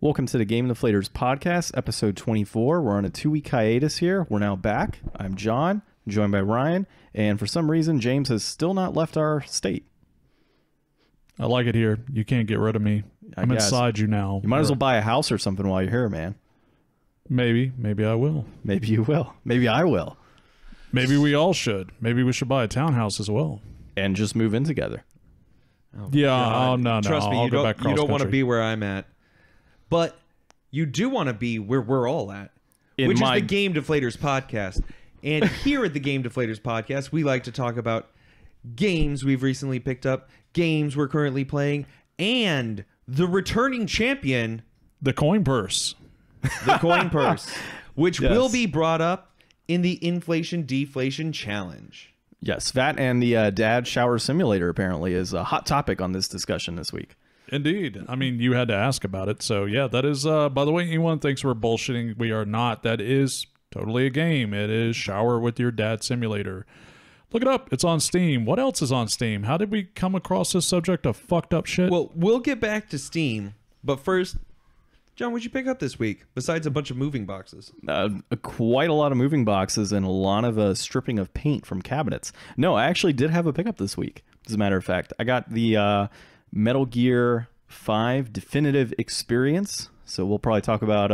Welcome to the Game Deflators podcast, episode 24. We're on a 2-week hiatus here. We're now back. I'm John, joined by Ryan, and for some reason, James has still not left our state. I like it here. You can't get rid of me. I'm inside you now. You might as well buy a house or something while you're here, man. Maybe I will. Maybe you will. Maybe I will. Maybe we all should. Maybe we should buy a townhouse as well. And just move in together. Oh, yeah, God. oh, no. Trust me, I'll you go don't, back cross you don't want to country. be where I'm at. But you do want to be where we're all at, In which my- is the Game Deflators podcast. And here at the Game Deflators podcast, we like to talk about games we've recently picked up, games we're currently playing, and the returning champion, The coin purse. the coin purse, which Yes. will be brought up in the Inflation Deflation Challenge. Yes, that and the dad shower simulator apparently is a hot topic on this discussion this week. Indeed. I mean, you had to ask about it. So, yeah, that is, by the way, anyone thinks we're bullshitting, we are not. That is totally a game. It is Shower with Your Dad Simulator. Look it up. It's on Steam. What else is on Steam? How did we come across this subject of fucked up shit? Well, we'll get back to Steam, but first, John, what'd you pick up this week besides a bunch of moving boxes? Quite a lot of moving boxes and a lot of stripping of paint from cabinets. No, I actually did have a pickup this week, as a matter of fact. I got the Metal Gear 5 Definitive Experience. So we'll probably talk about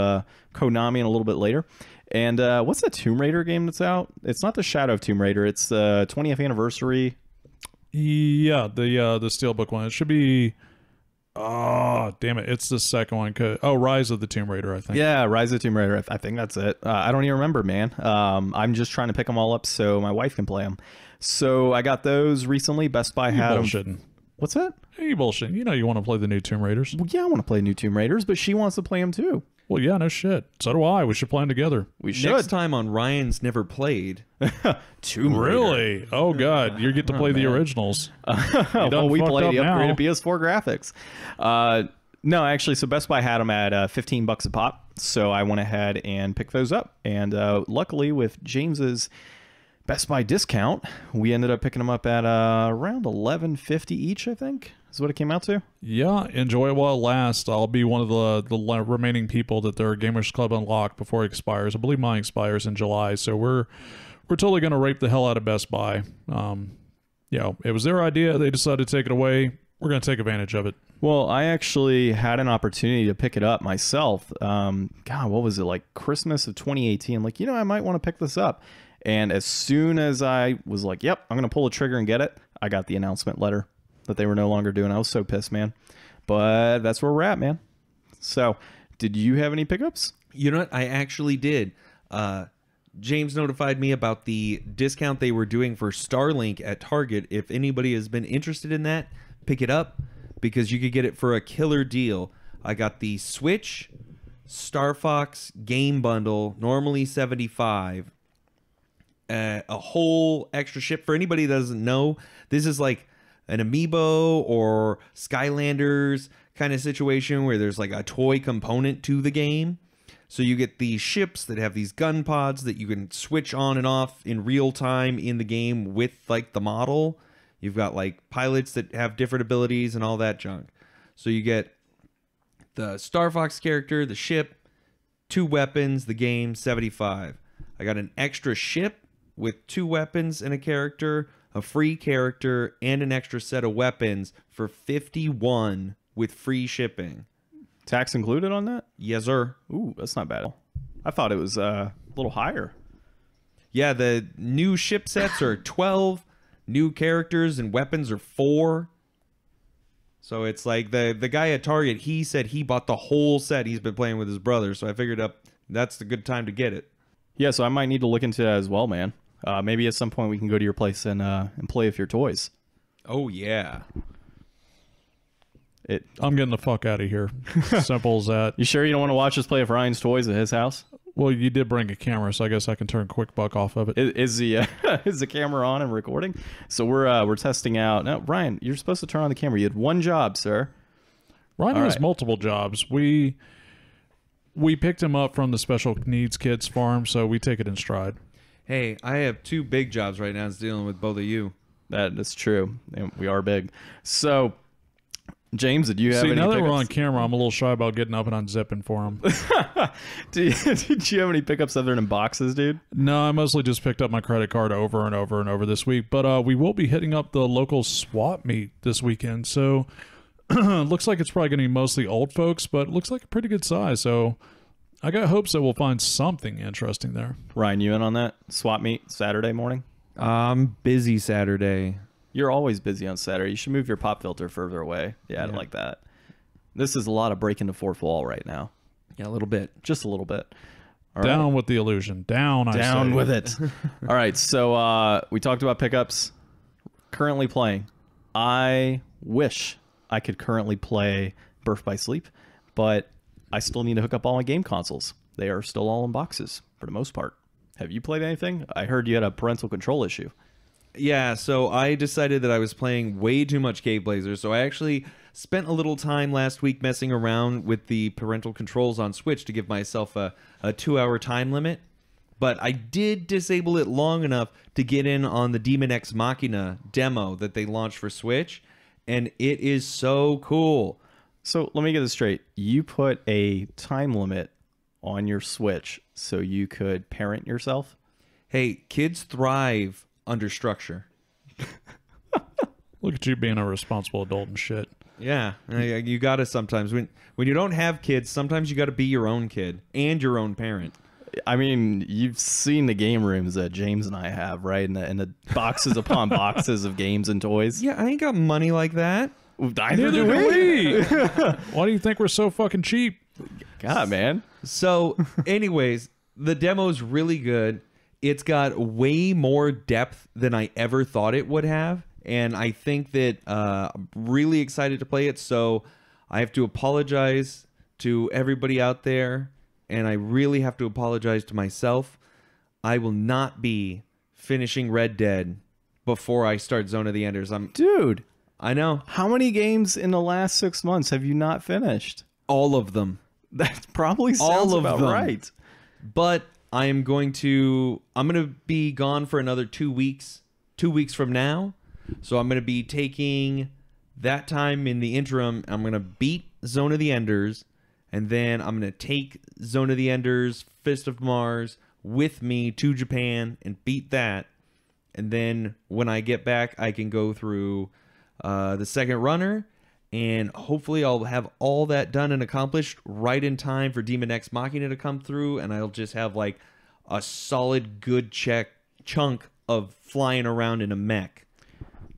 Konami in a little bit later. And what's that Tomb Raider game that's out? It's not the Shadow of Tomb Raider. It's the 20th anniversary. Yeah, the Steelbook one. It should be... Oh, damn it. It's the second one. Rise of the Tomb Raider, I think. Yeah, Rise of the Tomb Raider. I think that's it. I don't even remember, man. I'm just trying to pick them all up so my wife can play them. So I got those recently. Best Buy had them. Bullshitting. What's that? Hey, bullshit. You know you want to play the new Tomb Raiders. Well, yeah, I want to play new Tomb Raiders, but she wants to play them too. Well, yeah, no shit. So do I. We should play them together. We should. Next time on Ryan's Never Played. Tomb Raider. Really? Oh, God. You get to play the originals. Well, we fucked played up the now. upgraded PS4 graphics. No, actually, so Best Buy had them at $15 a pop. So I went ahead and picked those up. And luckily, with James's Best Buy discount, we ended up picking them up at around $11.50 each, I think, is what it came out to. Yeah, enjoy it while it lasts. I'll be one of the remaining people that their Gamers Club unlocked before it expires. I believe mine expires in July, so we're totally going to rape the hell out of Best Buy. It was their idea. They decided to take it away. We're going to take advantage of it. Well, I actually had an opportunity to pick it up myself. God, what was it, like Christmas of 2018? I'm like, I might want to pick this up. And as soon as I was like, yep, I'm going to pull the trigger and get it, I got the announcement letter that they were no longer doing. I was so pissed, man. But that's where we're at, man. So, did you have any pickups? You know what? I actually did. James notified me about the discount they were doing for Starlink at Target. If anybody has been interested in that, pick it up because you could get it for a killer deal. I got the Switch Star Fox game bundle, normally $75. A whole extra ship. For anybody that doesn't know, this is like an Amiibo or Skylanders kind of situation where there's like a toy component to the game. So you get these ships that have these gun pods that you can switch on and off in real time in the game with like the model. You've got like pilots that have different abilities and all that junk. So you get the Star Fox character, the ship, 2 weapons, the game, $75. I got an extra ship with 2 weapons and a character, a free character, and an extra set of weapons for $51 with free shipping. Tax included on that? Yes, sir. Ooh, that's not bad. I thought it was a little higher. Yeah, the new ship sets are 12. New characters and weapons are 4. So it's like the guy at Target, he said he bought the whole set. He's been playing with his brother, so I figured that's the good time to get it. Yeah, so I might need to look into that as well, man. Maybe at some point we can go to your place and play with your toys. Oh, yeah. I'm getting the fuck out of here. Simple as that. You sure you don't want to watch us play with Ryan's toys at his house? Well, you did bring a camera, so I guess I can turn quick buck off of it. Is the camera on and recording? So we're testing out. Now, Ryan, you're supposed to turn on the camera. You had one job, sir. Ryan All has right. multiple jobs. We picked him up from the special needs kids farm, so we take it in stride. Hey, I have 2 big jobs right now. It's dealing with both of you. That is true. And we are big. So James, did you have See, any now that we're pickups? on camera, I'm a little shy about getting up and unzipping for him. Did you have any pickups other than boxes, dude? No, I mostly just picked up my credit card over and over and over this week. But we will be hitting up the local swap meet this weekend. So looks like it's probably going to be mostly old folks, but looks like a pretty good size. So I got hopes that we'll find something interesting there. Ryan, you in on that swap meet Saturday morning? I'm busy Saturday. You're always busy on Saturday. You should move your pop filter further away. Yeah, Yeah. like that. This is a lot of breaking the fourth wall right now. Yeah, a little bit. Just a little bit. All right. Down with the illusion. Down, I Down say. with it. All right, so we talked about pickups. Currently playing. I wish I could currently play Birth by Sleep, but I still need to hook up all my game consoles. They are still all in boxes for the most part. Have you played anything? I heard you had a parental control issue. Yeah, so I decided that I was playing way too much Cave Blazer, so I actually spent a little time last week messing around with the parental controls on Switch to give myself a 2-hour time limit. But I did disable it long enough to get in on the Demon X Machina demo that they launched for Switch, and it is so cool. So let me get this straight. You put a time limit on your Switch so you could parent yourself? Hey, kids thrive under structure. Look at you being a responsible adult and shit. Yeah, you gotta sometimes. When you don't have kids, sometimes you gotta be your own kid and your own parent. I mean, you've seen the game rooms that James and I have, right? And the boxes upon boxes of games and toys. Yeah, I ain't got money like that. Neither Neither do do we. we. Why do you think we're so fucking cheap? God, man. So, anyways, the demo's really good. It's got way more depth than I ever thought it would have. And I think that I'm really excited to play it. So I have to apologize to everybody out there. And I really have to apologize to myself. I will not be finishing Red Dead before I start Zone of the Enders. Dude, I know. how many games in the last 6 months have you not finished? All of them. That probably sounds All of about them. right. But I'm going to be gone for another 2 weeks, 2 weeks from now. So I'm going to be taking that time in the interim. I'm going to beat Zone of the Enders, and then I'm going to take Zone of the Enders, Fist of Mars with me to Japan and beat that. And then when I get back, I can go through the second runner, and hopefully I'll have all that done and accomplished right in time for Demon X Machina to come through, and I'll just have like a solid good chunk of flying around in a mech.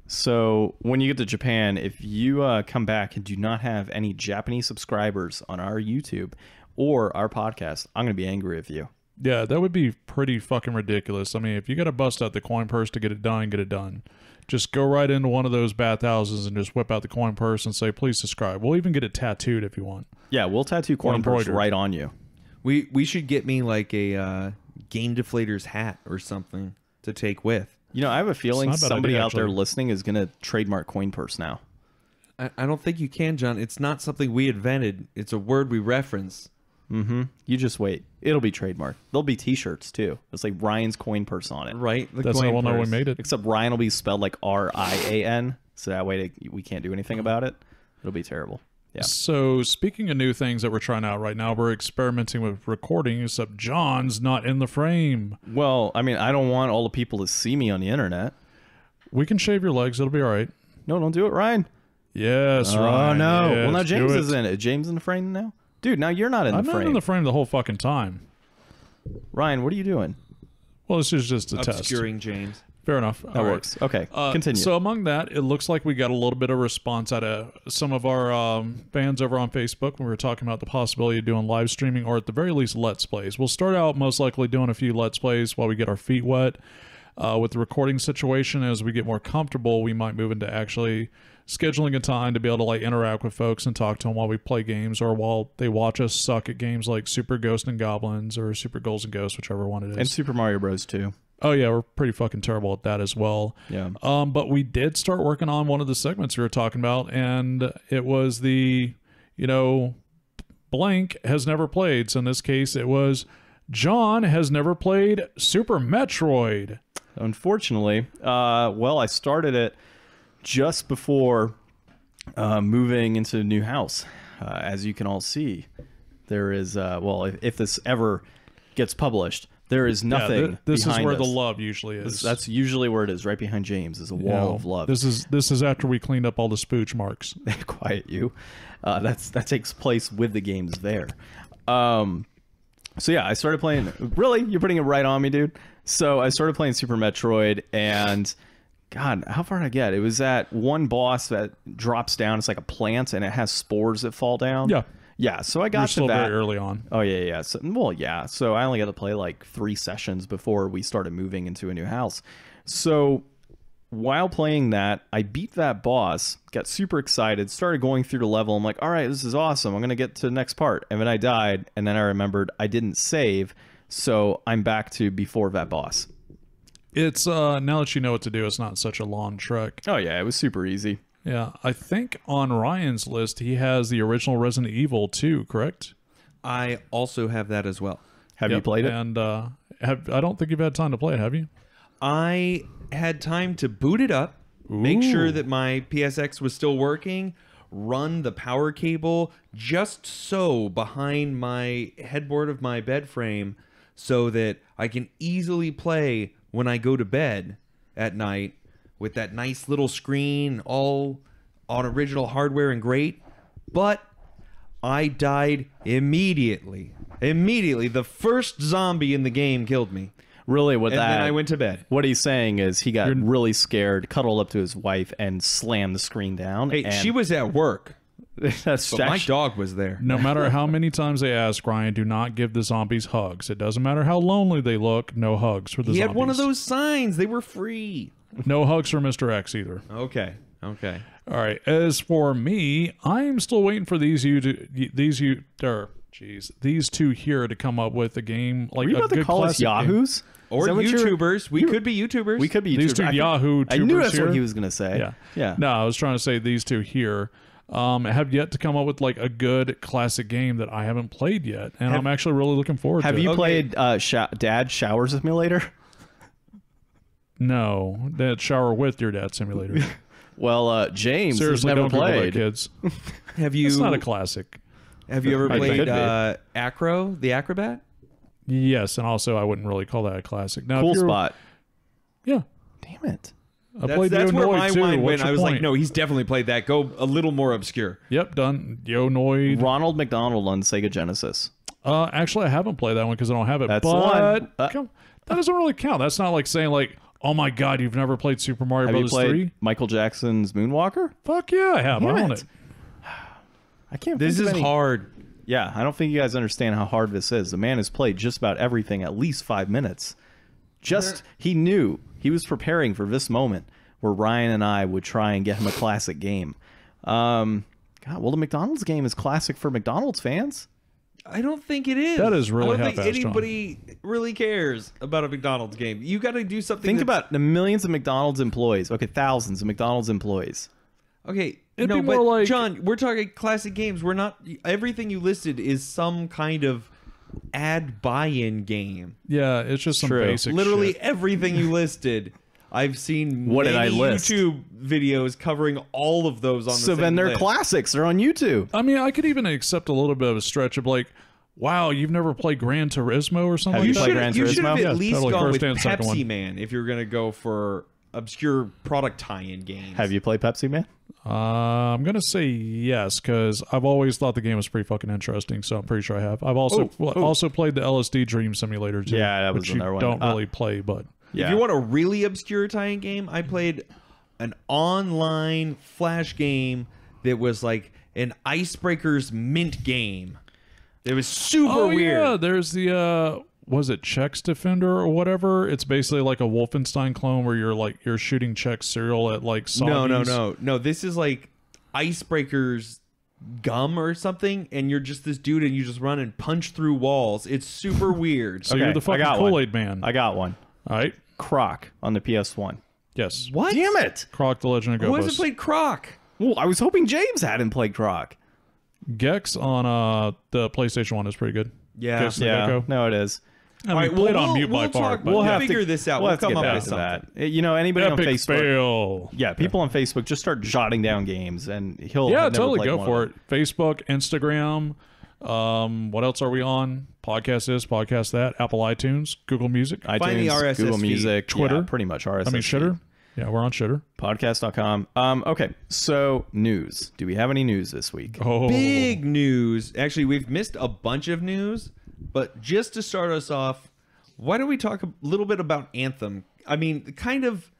So when you get to Japan, if you come back and do not have any Japanese subscribers on our YouTube or our podcast, I'm going to be angry with you. Yeah, that would be pretty fucking ridiculous. I mean, if you got to bust out the coin purse to get it done, get it done. Just go right into one of those bathhouses and just whip out the coin purse and say, please subscribe. We'll even get it tattooed if you want. Yeah, we'll tattoo coin purse embroidered. right on you. We should get me like a Game Deflator's hat or something to take with. You know, I have a feeling It's not a bad somebody idea, out there actually. listening is going to trademark coin purse now. I don't think you can, John. It's not something we invented. It's a word we reference. Mm-hmm. You just wait. It'll be trademarked. There'll be T-shirts too. It's like Ryan's coin purse on it. Right? The That's coin how we'll know we purse. made it. Except Ryan will be spelled like R-I-A-N, so that way we can't do anything about it. It'll be terrible. Yeah. So, speaking of new things that we're trying out right now, we're experimenting with recording, except John's not in the frame. Well, I mean, I don't want all the people to see me on the internet. We can shave your legs. It'll be all right. No, don't do it, Ryan. Yes, Oh Ryan. no. Yes, Well, now do James it. is in it. James in the frame now, dude. Now you're not in I'm the not frame. in the frame the whole fucking time. Ryan, what are you doing? Well, this is just a test. Obscuring James. Fair enough. That All right. works. Okay, continue. So among that, it looks like we got a little bit of response out of some of our fans over on Facebook when we were talking about the possibility of doing live streaming or at the very least Let's Plays. We'll start out most likely doing a few Let's Plays while we get our feet wet. With the recording situation, as we get more comfortable, we might move into actually scheduling a time to be able to like interact with folks and talk to them while we play games or while they watch us suck at games like Super Ghosts and Goblins or Super Ghouls and Ghosts, whichever one it is. and Super Mario Bros. 2. Oh yeah, we're pretty fucking terrible at that as well. Yeah. But we did start working on one of the segments we were talking about, and it was the, blank has never played. So in this case, it was John has never played Super Metroid. Unfortunately, I started it just before moving into a new house. As you can all see, there is well, if this ever gets published, there is nothing. This is behind where us. the love usually is. That's usually where it is. Right behind James is a wall of love. This is after we cleaned up all the spooch marks. Quiet you. That takes place with the games there. So yeah, I started playing. Really, you're putting it right on me, dude. So I started playing Super Metroid, and God, how far did I get? It was at one boss that drops down. It's like a plant, and it has spores that fall down. Yeah. Yeah. So I You're got to still that. very early on. Oh yeah. So, well, yeah. So I only got to play like 3 sessions before we started moving into a new house. So while playing that, I beat that boss, got super excited, started going through the level. I'm like, all right, this is awesome. I'm going to get to the next part. And then I died. And then I remembered I didn't save. So I'm back to before that boss. It's now that you know what to do, it's not such a long trek. Oh yeah, it was super easy. Yeah, I think on Ryan's list he has the original Resident Evil 2, correct? I also have that as well. Have you played it? And I don't think you've had time to play it, have you? I had time to boot it up, make Ooh. sure that my PSX was still working, run the power cable just so behind my headboard of my bed frame so that I can easily play when I go to bed at night with that nice little screen, all on original hardware and great. But I died immediately. Immediately. The first zombie in the game killed me. Really, with And that, then I went to bed. what he's saying is he got really scared, cuddled up to his wife, and slammed the screen down. Hey, and she was at work, that's but my actually- dog was there. No matter how many times they ask Ryan, do not give the zombies hugs. It doesn't matter how lonely they look. No hugs for the He zombies. had one of those signs. They were free. No hugs for Mr. X either. Okay. Okay. All right. As for me, I'm still waiting for these two here to come up with a game like Were you a about to good call us classic game. Yahoos? Or Is that what you're- YouTubers. We could be YouTubers. We could be These YouTubers. two I- Yahoo I knew tubers that's here. what he was going to say. Yeah. Yeah. No, I was trying to say these two here have yet to come up with like a good classic game that I haven't played yet, and I'm actually really looking forward Have to you it. played Dad Shower Simulator? No, that Shower with Your Dad Simulator. Well, James Seriously, has never don't Google that, played. kids. Have you? It's not a classic. Have you ever I played could be. Acro, the Acrobat? Yes, and also I wouldn't really call that a classic. Now, if Cool you're- spot. Yeah, Damn it. I played That's where Yo my Noid too. mind What's went. your I was like, point? no, he's definitely played that. Go a little more obscure. Yep, done. Yo Noid. Ronald McDonald on Sega Genesis. Actually, I haven't played that one because I don't have it. That's but one. that doesn't really count. That's not like saying like, oh my god, you've never played Super Mario Have you Bros. played 3? Michael Jackson's Moonwalker? Fuck yeah, I have. Damn I own it. it. I can't. This think is of any- hard. Yeah, I don't think you guys understand how hard this is. The man has played just about everything at least 5 minutes. He knew he was preparing for this moment where Ryan and I would try and get him a classic game. God, well, the McDonald's game is classic for McDonald's fans. I don't think it is. That is really I don't think half-assed, John. anybody really cares about a McDonald's game. You got to do something. Think that's- about the millions of McDonald's employees. Okay, thousands of McDonald's employees. Okay, It'd no, be but more like- John, we're talking classic games. We're not. Everything you listed is some kind of ad buy-in game. Yeah, it's just some True. basic Literally shit. everything you listed. I've seen What did I many list? YouTube videos covering all of those on the So same then they're list. classics. They're on YouTube. I mean, I could even accept a little bit of a stretch of like, wow, you've never played Gran Turismo or something Have like you that? played Gran You should have Turismo? at Yeah, least totally. gone First with and second one. Pepsi Man if you're gonna go for obscure product tie-in games. Have you played Pepsi Man? I'm gonna say yes because I've always thought the game was pretty fucking interesting, so I'm pretty sure I have. I've also also played the LSD Dream Simulator too. Yeah, that was which you another one. don't really play, but Yeah. If you want a really obscure tie-in game, I played an online flash game that was like an Icebreakers Mint game. It was super oh weird. yeah, there's the was it Chex Defender or whatever? It's basically like a Wolfenstein clone where you're shooting Chex cereal at like Soggies. No. This is like Icebreakers gum or something, and you're just this dude, and you just run and punch through walls. It's super weird. So you're the I fucking got one. Kool-Aid man. I got one. All right. Croc on the PS1. Yes. What? Damn it! Croc the Legend of Who Gobos. hasn't played Croc? Well, I was hoping James hadn't played Croc. Gex on the PlayStation 1 is pretty good. Yeah. Gex the Yeah, Gecko. no, it is. I All mean, right, played well, on mute by we'll far. talk- but we'll yeah. have to figure this out. We'll have to come get up back with to something. that. You know, anybody on Epic Facebook. fail. Yeah, people on Facebook just start jotting down games, and he'll Yeah, have never totally played go one for of it. Facebook, Instagram. What else are we on? Podcast this, podcast that. Apple iTunes, Google Music. them. Find the iTunes, RSS Google feed. Music, Twitter. yeah, pretty much RSS. I mean, feed. Shitter. Yeah, we're on Shitter. Podcast.com. Okay, so news. Do we have any news this week? Oh, Big news. Actually, we've missed a bunch of news, but just to start us off, why don't we talk a little bit about Anthem? I mean, kind of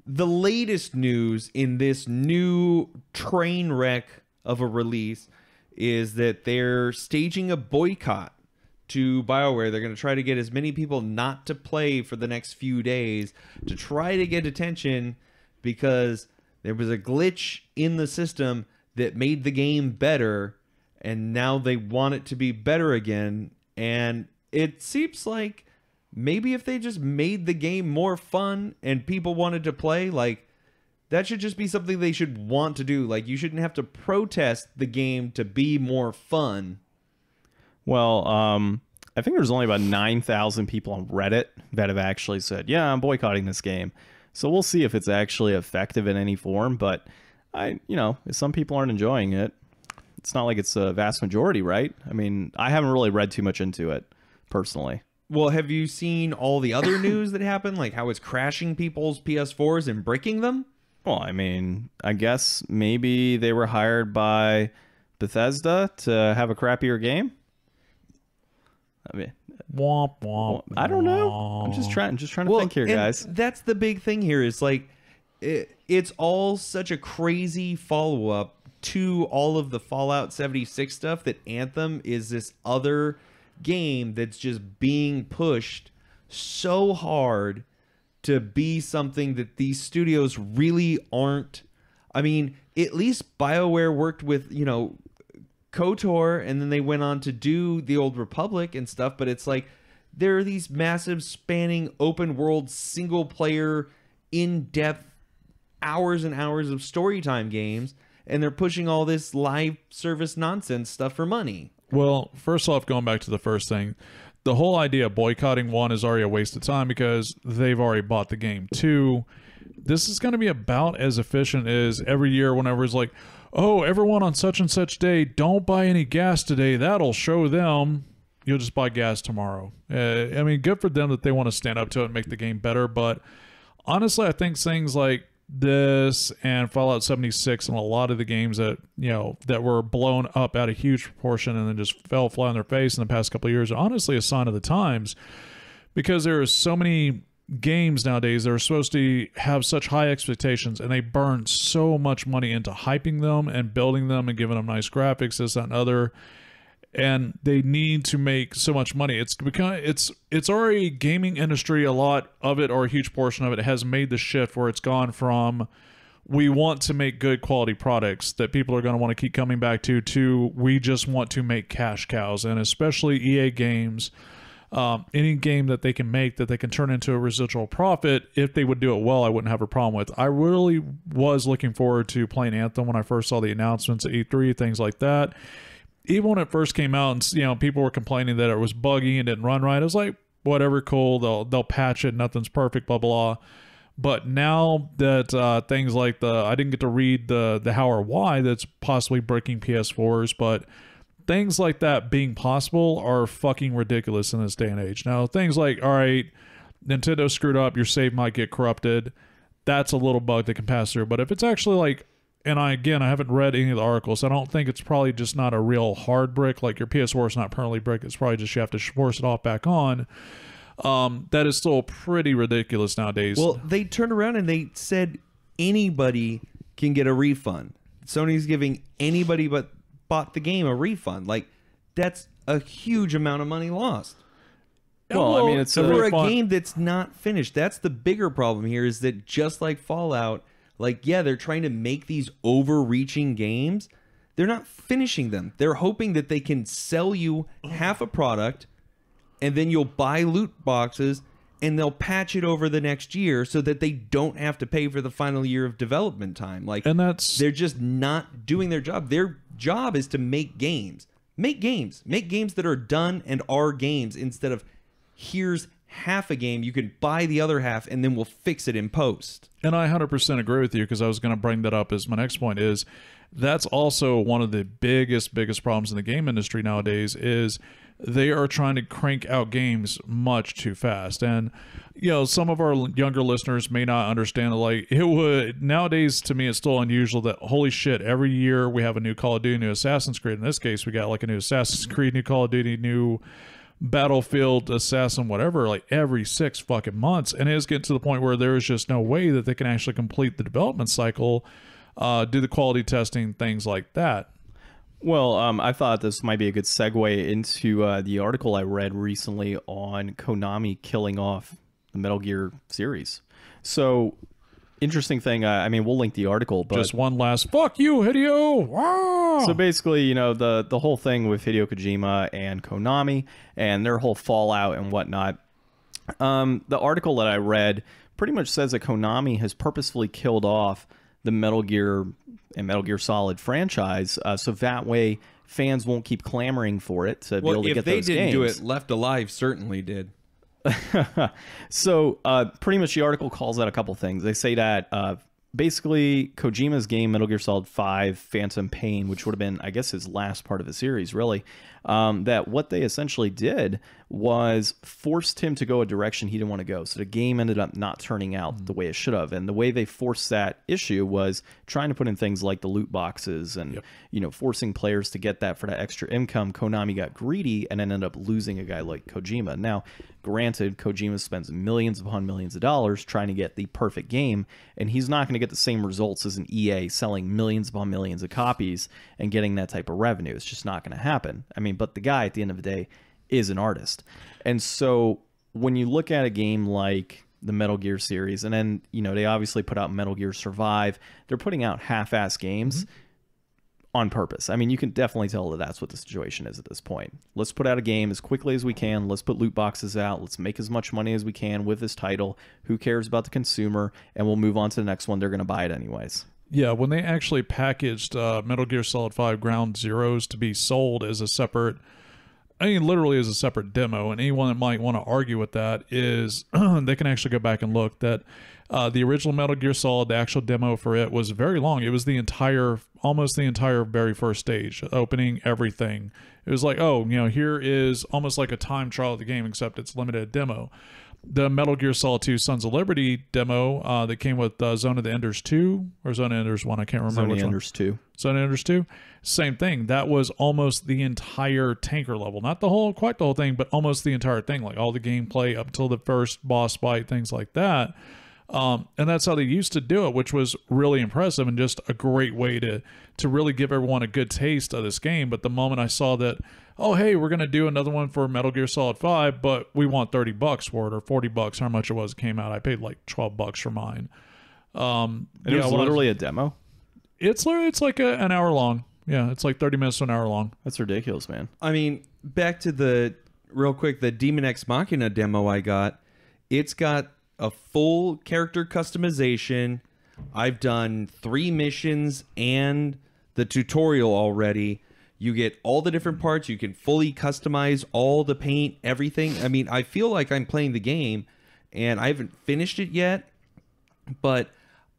the latest news in this new train wreck of a release is that they're staging a boycott to BioWare. They're going to try to get as many people not to play for the next few days to try to get attention because there was a glitch in the system that made the game better, and now they want it to be better again. And it seems like maybe if they just made the game more fun and people wanted to play, like, that should just be something they should want to do. Like, you shouldn't have to protest the game to be more fun. Well, I think there's only about 9,000 people on Reddit that have actually said, yeah, I'm boycotting this game. So we'll see if it's actually effective in any form. But if some people aren't enjoying it, it's not like it's a vast majority, right? I mean, I haven't really read too much into it personally. Well, have you seen all the other news that happened? Like how it's crashing people's PS4s and breaking them? Well, I mean, I guess maybe they were hired by Bethesda to have a crappier game. I mean, womp womp. I don't know. I'm just trying to think here, and guys. That's the big thing here is like it's all such a crazy follow-up to all of the Fallout 76 stuff that Anthem is this other game that's just being pushed so hard to be something that these studios really aren't. I mean, at least BioWare worked with, KOTOR, and then they went on to do the Old Republic and stuff, but it's like there are these massive spanning open world single player in-depth hours and hours of story time games, and they're pushing all this live service nonsense stuff for money. Well, first off, going back to the first thing, the whole idea of boycotting one is already a waste of time because they've already bought the game. Two, this is going to be about as efficient as every year whenever it's like, oh, everyone on such and such day, don't buy any gas today. That'll show them. You'll just buy gas tomorrow. I mean, good for them that they want to stand up to it and make the game better. But honestly, I think things like this and Fallout 76 and a lot of the games that that were blown up at a huge proportion and then just fell flat on their face in the past couple of years are honestly a sign of the times, because there are so many games nowadays that are supposed to have such high expectations and they burn so much money into hyping them and building them and giving them nice graphics, this, that, and other, and they need to make so much money. It's already gaming industry, a lot of it or a huge portion of it has made the shift where it's gone from we want to make good quality products that people are going to want to keep coming back to we just want to make cash cows. And especially EA games, any game that they can make that they can turn into a residual profit, if they would do it well, I wouldn't have a problem with. I really was looking forward to playing Anthem when I first saw the announcements at E3, things like that. Even when it first came out and people were complaining that it was buggy and didn't run right, I was like, whatever, cool, they'll patch it, nothing's perfect, blah blah. But now that things like I didn't get to read the how or why that's possibly breaking PS4s, but things like that being possible are fucking ridiculous in this day and age. Now, things like, all right, Nintendo screwed up, your save might get corrupted, that's a little bug that can pass through. But if it's actually like, and I haven't read any of the articles, I don't think it's probably just not a real hard brick, like your PS4 is not permanently brick, it's probably just you have to force it off back on. That is still pretty ridiculous nowadays. Well, they turned around and they said anybody can get a refund. Sony's giving anybody but bought the game a refund. Like, that's a huge amount of money lost. Well, I mean, it's for a game that's not finished. That's the bigger problem here, is that just like Fallout, like, yeah, they're trying to make these overreaching games. They're not finishing them. They're hoping that they can sell you half a product and then you'll buy loot boxes and they'll patch it over the next year so that they don't have to pay for the final year of development time. Like, and they're just not doing their job. Their job is to make games. Make games that are done and are games, instead of here's half a game, you can buy the other half, and then we'll fix it in post. And I 100% agree with you, because I was going to bring that up as my next point. Is that's also one of the biggest problems in the game industry nowadays, is they are trying to crank out games much too fast. And some of our younger listeners may not understand, like, it would nowadays, to me, it's still unusual that, holy shit, every year we have a new Call of Duty, new Assassin's Creed. In this case, we got like a new Assassin's Creed, new Call of Duty, new Battlefield, Assassin, whatever, like every 6 fucking months. And it is getting to the point where there is just no way that they can actually complete the development cycle, do the quality testing, things like that. Well, I thought this might be a good segue into the article I read recently on Konami killing off the Metal Gear series. So, interesting thing, I mean, we'll link the article, but... Just one last, fuck you, Hideo! Ah! So basically, the whole thing with Hideo Kojima and Konami and their whole fallout and whatnot, the article that I read pretty much says that Konami has purposefully killed off the Metal Gear and Metal Gear Solid franchise, so that way fans won't keep clamoring for it to be able to get those games. If they didn't do it, Left Alive certainly did. So pretty much the article calls out a couple things. They say that basically Kojima's game Metal Gear Solid 5 Phantom Pain, which would have been, I guess, his last part of the series, really, that what they essentially did was forced him to go a direction he didn't want to go. So the game ended up not turning out the way it should have. And the way they forced that issue was trying to put in things like the loot boxes and, forcing players to get that for that extra income. Konami got greedy and ended up losing a guy like Kojima. Now, granted, Kojima spends millions upon millions of dollars trying to get the perfect game, and he's not going to get the same results as an EA selling millions upon millions of copies and getting that type of revenue. It's just not going to happen. I mean, but the guy at the end of the day is an artist. And so when you look at a game like the Metal Gear series, and then, they obviously put out Metal Gear Survive, they're putting out half-ass games on purpose. I mean, you can definitely tell that that's what the situation is at this point. Let's put out a game as quickly as we can. Let's put loot boxes out. Let's make as much money as we can with this title. Who cares about the consumer? And we'll move on to the next one. They're going to buy it anyways. Yeah, when they actually packaged Metal Gear Solid 5 Ground Zeroes to be sold as a separate, literally as a separate demo, and anyone that might want to argue with that is they can actually go back and look that the original Metal Gear Solid, the actual demo for it was very long. It was almost the entire very first stage, opening everything. It was like, here is almost like a time trial of the game, except it's limited demo. The Metal Gear Solid 2 Sons of Liberty demo that came with Zone of the Enders 2 or Zone of the Enders 1, I can't remember which one. Zone of the Enders 2. Same thing. That was almost the entire tanker level. Not quite the whole thing, but almost the entire thing. Like all the gameplay up until the first boss fight, things like that. And that's how they used to do it, which was really impressive and just a great way to really give everyone a good taste of this game. But the moment I saw that, oh, hey, we're going to do another one for Metal Gear Solid 5, but we want $30 for it, or $40, how much it was, came out. I paid like $12 for mine. And it was literally a demo? It's like an hour long. Yeah, it's like 30 minutes to an hour long. That's ridiculous, man. I mean, back to the Demon Ex Machina demo I got. It's got a full character customization. I've done 3 missions and the tutorial already. You get all the different parts. You can fully customize all the paint, everything. I mean, I feel like I'm playing the game, and I haven't finished it yet, but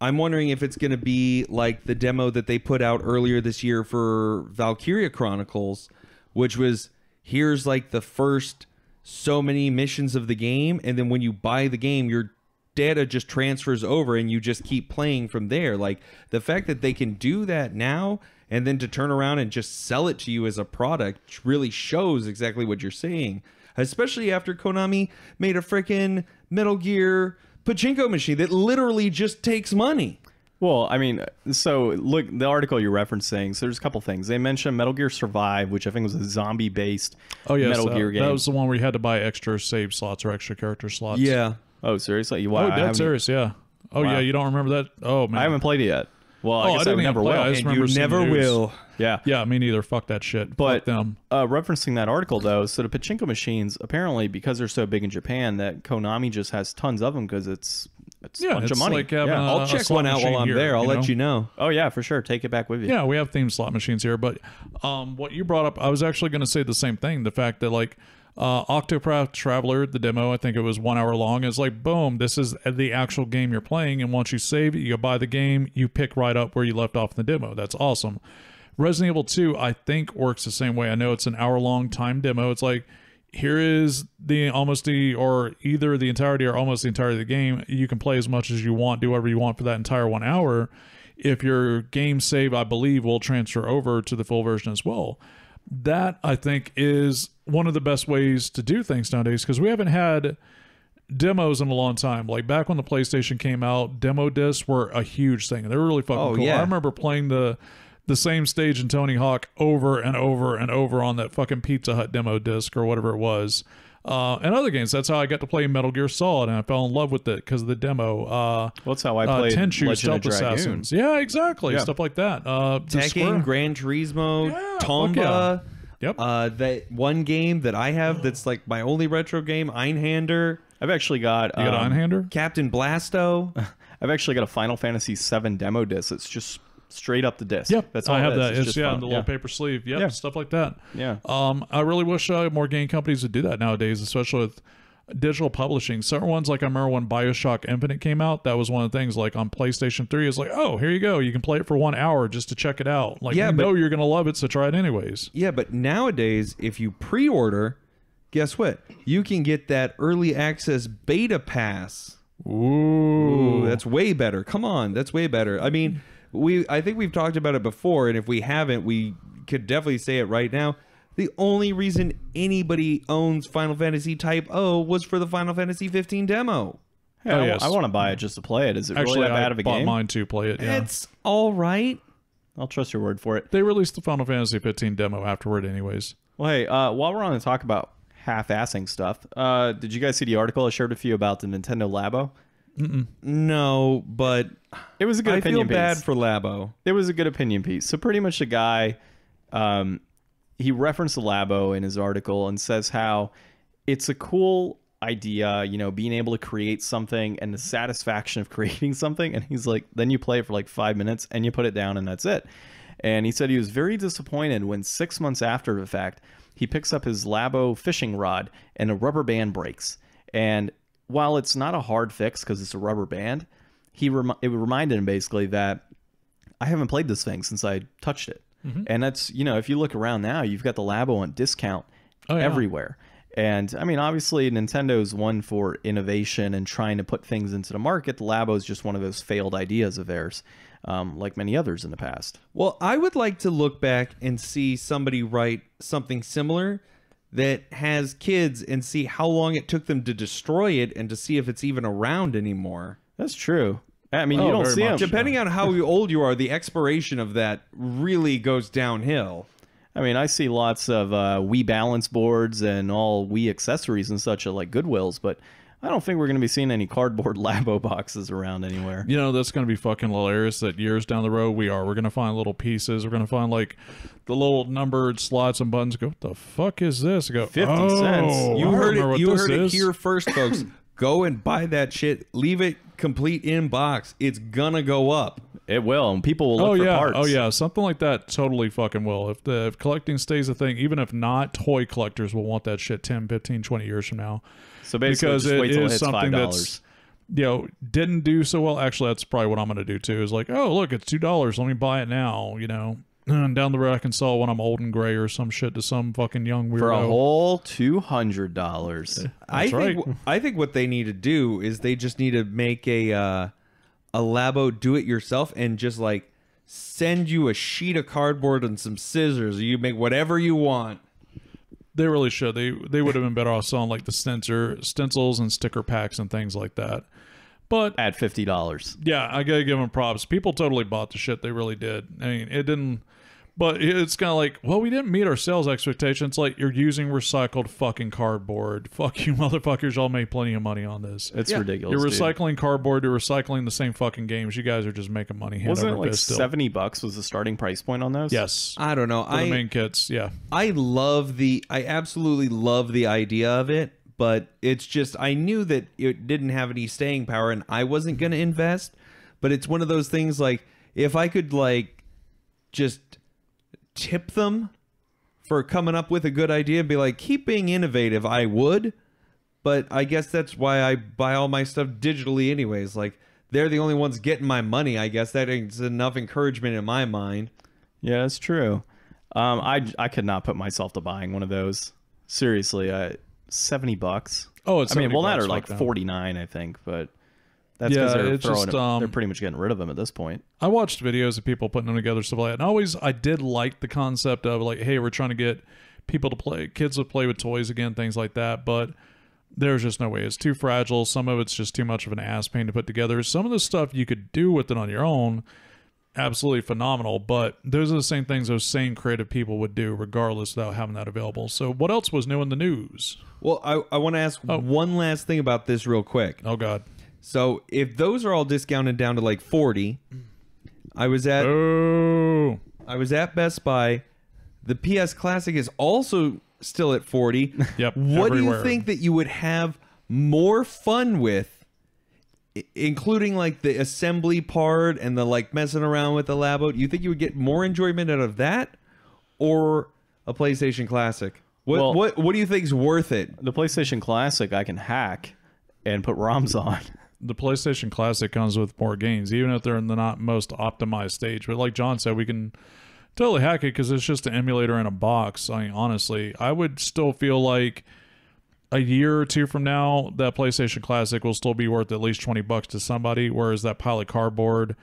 I'm wondering if it's going to be like the demo that they put out earlier this year for Valkyria Chronicles, which was, here's like the first so many missions of the game, and then when you buy the game, your data just transfers over and you just keep playing from there. Like, the fact that they can do that now and then to turn around and just sell it to you as a product really shows exactly what you're saying, especially after Konami made a freaking Metal Gear pachinko machine that literally just takes money. Well, I mean, so look, the article you're referencing, so there's a couple things. They mentioned Metal Gear Survive, which I think was a zombie-based Metal Gear game. That was the one where you had to buy extra save slots or extra character slots. Yeah. Oh, seriously? Wow, dead serious, yeah. Oh, wow. Yeah, you don't remember that? Oh, man. I haven't played it yet. Well, I guess I never will. I just remember you never will. Yeah. Yeah, me neither. Fuck that shit. But fuck them. Referencing that article, though, so the pachinko machines, apparently, because they're so big in Japan, that Konami just has tons of them because it's a bunch of money. Like I'll check one out while I'm there. I'll let you know. Oh, yeah, for sure. Take it back with you. Yeah, we have themed slot machines here. But what you brought up, I was actually going to say the same thing. The fact that, like, Octopath Traveler, the demo, I think it was 1 hour long. It's like, boom, this is the actual game you're playing. And once you save it, you go buy the game, you pick right up where you left off in the demo. That's awesome. Resident Evil 2, I think, works the same way. I know it's an hour-long time demo. It's like, here is or either the entirety or almost the entirety of the game. You can play as much as you want, do whatever you want for that entire 1 hour. If your game save, I believe, will transfer over to the full version as well. That, I think, is one of the best ways to do things nowadays, because we haven't had demos in a long time. Like back when the PlayStation came out, demo discs were a huge thing. They were really fucking cool. Yeah. I remember playing the same stage in Tony Hawk over and over and over on that fucking Pizza Hut demo disc or whatever it was. And other games. That's how I got to play Metal Gear Solid, and I fell in love with it because of the demo. Well, that's how I played Tenchu, Legend Stealth of Dragoon. Assassins. Yeah, exactly. Yeah. Stuff like that. Tekken, Gran Turismo, Yeah, fuck Tomba. Yep. That one game that I have that's like my only retro game, Einhander, I've actually got You got Einhander? Captain Blasto. I've actually got a Final Fantasy VII demo disc. It's just straight up the disc. Yep, that's all I have it is. that. It's just in fun. the little paper sleeve. Yep, Yeah. stuff like that. Yeah. I really wish more game companies would do that nowadays, especially with digital publishing. Certain ones, like I remember when BioShock Infinite came out, that was one of the things. Like on PlayStation 3, it's like, oh, here you go. You can play it for 1 hour just to check it out. Like, Yeah, you but- know you're gonna love it, so try it anyways. Yeah, but nowadays, if you pre-order, guess what? You can get that early access beta pass. Ooh, That's way better. Come on, that's way better. I mean, I think we've talked about it before, and if we haven't, we could definitely say it right now. The only reason anybody owns Final Fantasy Type O was for the Final Fantasy 15 demo. Hey, Oh, I, yes. I want to buy it just to play it. Is it actually, really that bad I of a bought game? mine to play it. Yeah. It's all right. I'll trust your word for it. They released the Final Fantasy 15 demo afterward, anyways. Well, hey, while we're on the talk about half-assing stuff, did you guys see the article I shared with you about the Nintendo Labo? No, but It was a good I feel opinion bad piece. for Labo. It was a good opinion piece. So pretty much the guy, he referenced the Labo in his article and says how it's a cool idea, you know, being able to create something and the satisfaction of creating something. And he's like, then you play it for like 5 minutes and you put it down and that's it. And he said he was very disappointed when 6 months after the fact, he picks up his Labo fishing rod and a rubber band breaks. And while it's not a hard fix because it's a rubber band, it reminded him basically that I haven't played this thing since I touched it. And that's, you know, if you look around now, you've got the Labo on discount everywhere. And I mean, obviously, Nintendo's one for innovation and trying to put things into the market. The Labo is just one of those failed ideas of theirs, like many others in the past. Well, I would like to look back and see somebody write something similar that has kids and see how long it took them to destroy it and to see if it's even around anymore. That's true. I mean, Oh, you don't very see them. much. Depending on how old you are, the expiration of that really goes downhill. I mean, I see lots of Wii balance boards and all Wii accessories and such at like Goodwills, but I don't think we're going to be seeing any cardboard Labo boxes around anywhere. You know, that's going to be fucking hilarious that years down the road we're going to find little pieces. We're going to find like the little numbered slots and buttons. Go, what the fuck is this? I go, 50 oh, cents. You I heard remember it. what You this heard it is. here first, folks. Go and buy that shit. Leave it complete in box. It's gonna go up. It will, and people will look Oh for yeah, parts. oh yeah, something like that totally fucking will. If collecting stays a thing, even if not, toy collectors will want that shit 10, 15, 20 years from now. So basically, Because just it wait till it is hits something $5. that's, you know, didn't do so well. Actually, that's probably what I'm going to do too. Is like, oh look, it's $2. Let me buy it now. You know, and down the road I can sell it when I'm old and gray or some shit to some fucking young weirdo. For a whole $200. I think what they need to do is they just need to make a Labo do it yourself and just like send you a sheet of cardboard and some scissors. You make whatever you want. They really should. They would have been better off selling like the stencils and sticker packs and things like that. But At $50. yeah, I gotta give them props. People totally bought the shit. They really did. I mean, it didn't. But it's kind of like, well, we didn't meet our sales expectations. Like, you're using recycled fucking cardboard. Fuck you, motherfuckers. Y'all made plenty of money on this. It's Yeah. ridiculous. You're dude. recycling cardboard. You're recycling the same fucking games. You guys are just making money. Hand Wasn't it over like fist still. $70 was the starting price point on those? Yes. I don't know. For the main kits. Yeah. I absolutely love the idea of it, but it's just I knew that it didn't have any staying power and I wasn't going to invest, but it's one of those things like if I could like just tip them for coming up with a good idea and be like, keep being innovative. I would, but I guess that's why I buy all my stuff digitally anyways. Like, they're the only ones getting my money. I guess that is enough encouragement in my mind. Yeah, that's true. I could not put myself to buying one of those. Seriously, $70. Oh, it's I mean, well, that $70, are like fuck no. $49, I think, but that's Yeah, because they're it's throwing just, them. They're pretty much getting rid of them at this point. I watched videos of people putting them together, stuff like that. And I did like the concept of like, hey, we're trying to get people to play, kids to play with toys again, things like that. But there's just no way. It's too fragile. Some of it's just too much of an ass pain to put together. Some of the stuff you could do with it on your own, absolutely phenomenal. But those are the same things those same creative people would do regardless without having that available. So what else was new in the news? Well, I want to ask one last thing about this real quick. Oh, God. So if those are all discounted down to like 40, I was at Best Buy. The PS Classic is also still at 40. Yep. What do everywhere. you think that you would have more fun with, including like the assembly part and the like messing around with the labo? Do you think you would get more enjoyment out of that or a PlayStation Classic? What do you think is worth it? The PlayStation Classic, I can hack and put ROMs on. The PlayStation Classic comes with more games, even if they're in the not most optimized stage. But like John said, we can totally hack it because it's just an emulator in a box. I mean, honestly, I would still feel like a year or two from now, that PlayStation Classic will still be worth at least $20 to somebody, whereas that pile of cardboard,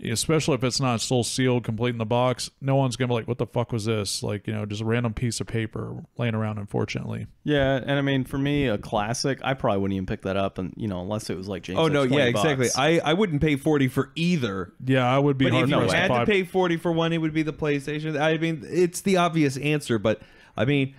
especially if it's not still sealed, complete in the box, no one's going to be like, what the fuck was this? Like, just a random piece of paper laying around, unfortunately. Yeah, and I mean, for me, a Classic, I probably wouldn't even pick that up, and unless it was like James. Oh said, no, yeah, $20. exactly. I wouldn't pay 40 for either. Yeah, I would be But hard if you pressed to had to buy- pay 40 for one, it would be the PlayStation. I mean, it's the obvious answer, but I mean,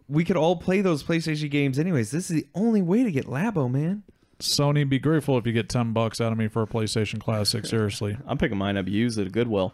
we could all play those PlayStation games anyways. This is the only way to get Labo, man. Sony, be grateful if you get $10 out of me for a PlayStation Classic. Seriously. I'm picking mine up used at a Goodwill.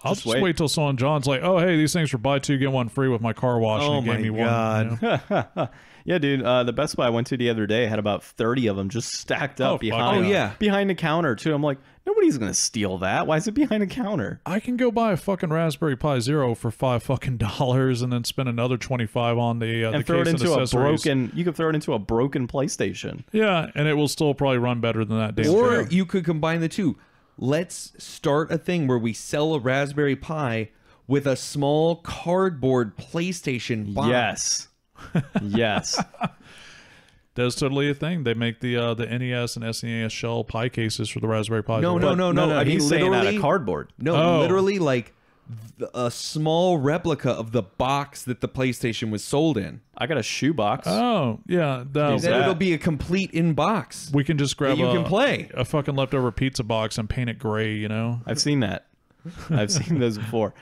I'll Just just wait. wait till someone John's like, oh, hey, these things are buy two, get one free with my car wash. Oh and he gave my me God. one. you know? Yeah, dude. The Best Buy I went to the other day had about 30 of them just stacked up fuck behind. yeah. behind the counter too. I'm like, nobody's gonna steal that. Why is it behind the counter? I can go buy a fucking Raspberry Pi Zero for $5 and then spend another $25 on the And throw it case and into a accessories. broken. You could throw it into a broken PlayStation. Yeah, and it will still probably run better than that damn Or thing. you could combine the two. Let's start a thing where we sell a Raspberry Pi with a small cardboard PlayStation box. Yes. Yes. That's totally a thing. They make the NES and SNES shell Pi cases for the Raspberry Pi. No, Zero. no. I mean, he's saying out literally- of cardboard. No, Oh. literally like a small replica of the box that the PlayStation was sold in. I got a shoebox. Oh, yeah. Then that? it'll be a complete in box. We can just grab you can play. a fucking leftover pizza box and paint it gray, I've seen that. I've seen those before.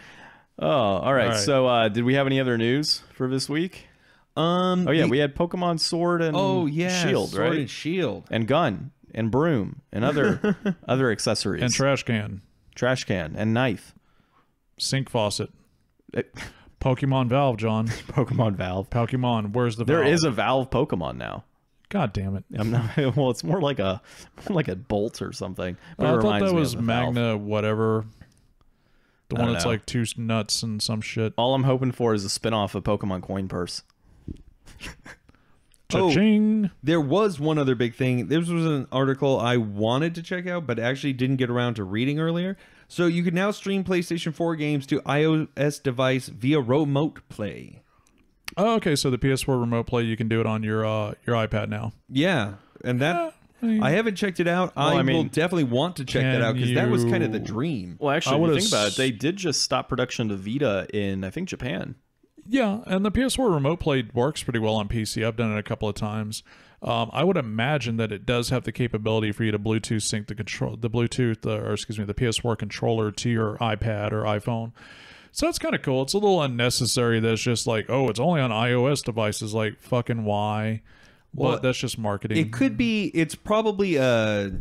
Oh, all right. All right. So, did we have any other news for this week? Oh yeah, we had Pokemon Sword and Shield, Sword right? and Shield. And gun and broom and other other accessories. and trash can, trash can and knife. sink faucet, Eh, Pokemon Valve, John. Pokemon Valve. Pokemon, where's the There Valve? is a Valve Pokemon now. God damn it. I'm not. Well, it's more like a bolt or something. But it I thought reminds that me was of the Valve. Magna whatever. The I one don't that's know. like two nuts and some shit. All I'm hoping for is a spin-off of Pokemon Coin Purse. Oh. Cha-ching. There was one other big thing. This was an article I wanted to check out, but actually didn't get around to reading earlier. So you can now stream PlayStation 4 games to iOS device via remote play. Oh, okay. So the PS4 remote play, you can do it on your iPad now. Yeah, and that I haven't checked it out. Well, I I will mean, definitely want to check that can out because that was kind of the you- dream. Well, actually, if would you think about ass- it, they did just stop production of Vita in, I think, Japan. Yeah, and the PS4 remote play works pretty well on PC. I've done it a couple of times. I would imagine that it does have the capability for you to Bluetooth sync the PS4 controller to your iPad or iPhone. So that's kind of cool. It's a little unnecessary that it's just like, oh, it's only on iOS devices. Like, fucking why? Well, But that's just marketing. It could be. It's probably a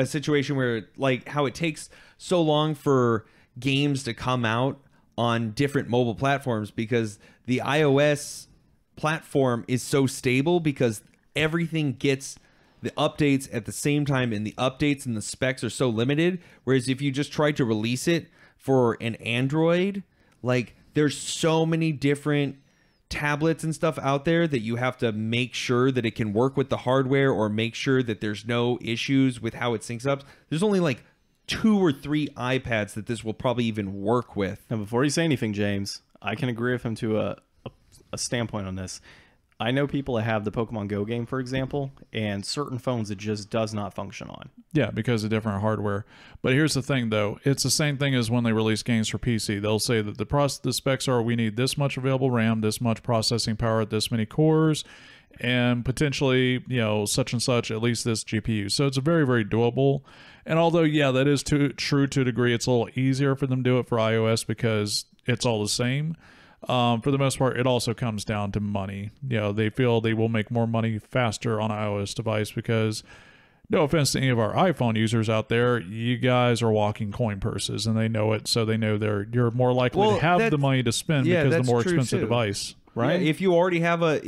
situation where, like, how it takes so long for games to come out on different mobile platforms because the iOS platform is so stable because everything gets the updates at the same time and the updates and the specs are so limited. Whereas if you just try to release it for an Android, like there's so many different tablets and stuff out there that you have to make sure that it can work with the hardware or make sure that there's no issues with how it syncs up. There's only like 2 or 3 iPads that this will probably even work with. Now, before you say anything, James, I can agree with him to a standpoint on this. I know people that have the Pokemon Go game, for example, and certain phones it just does not function on. Yeah, because of different hardware. But here's the thing, though. It's the same thing as when they release games for PC. They'll say that the specs are we need this much available RAM, this much processing power, this many cores, and potentially, such and such, at least this GPU. So it's very, very doable. And although, yeah, that is true to a degree, it's a little easier for them to do it for iOS because it's all the same. For the most part, it also comes down to money. They feel they will make more money faster on an iOS device because, no offense to any of our iPhone users out there, you guys are walking coin purses and they know it, so they know you're more likely to have the money to spend because the more expensive device, right? Yeah, if you already have an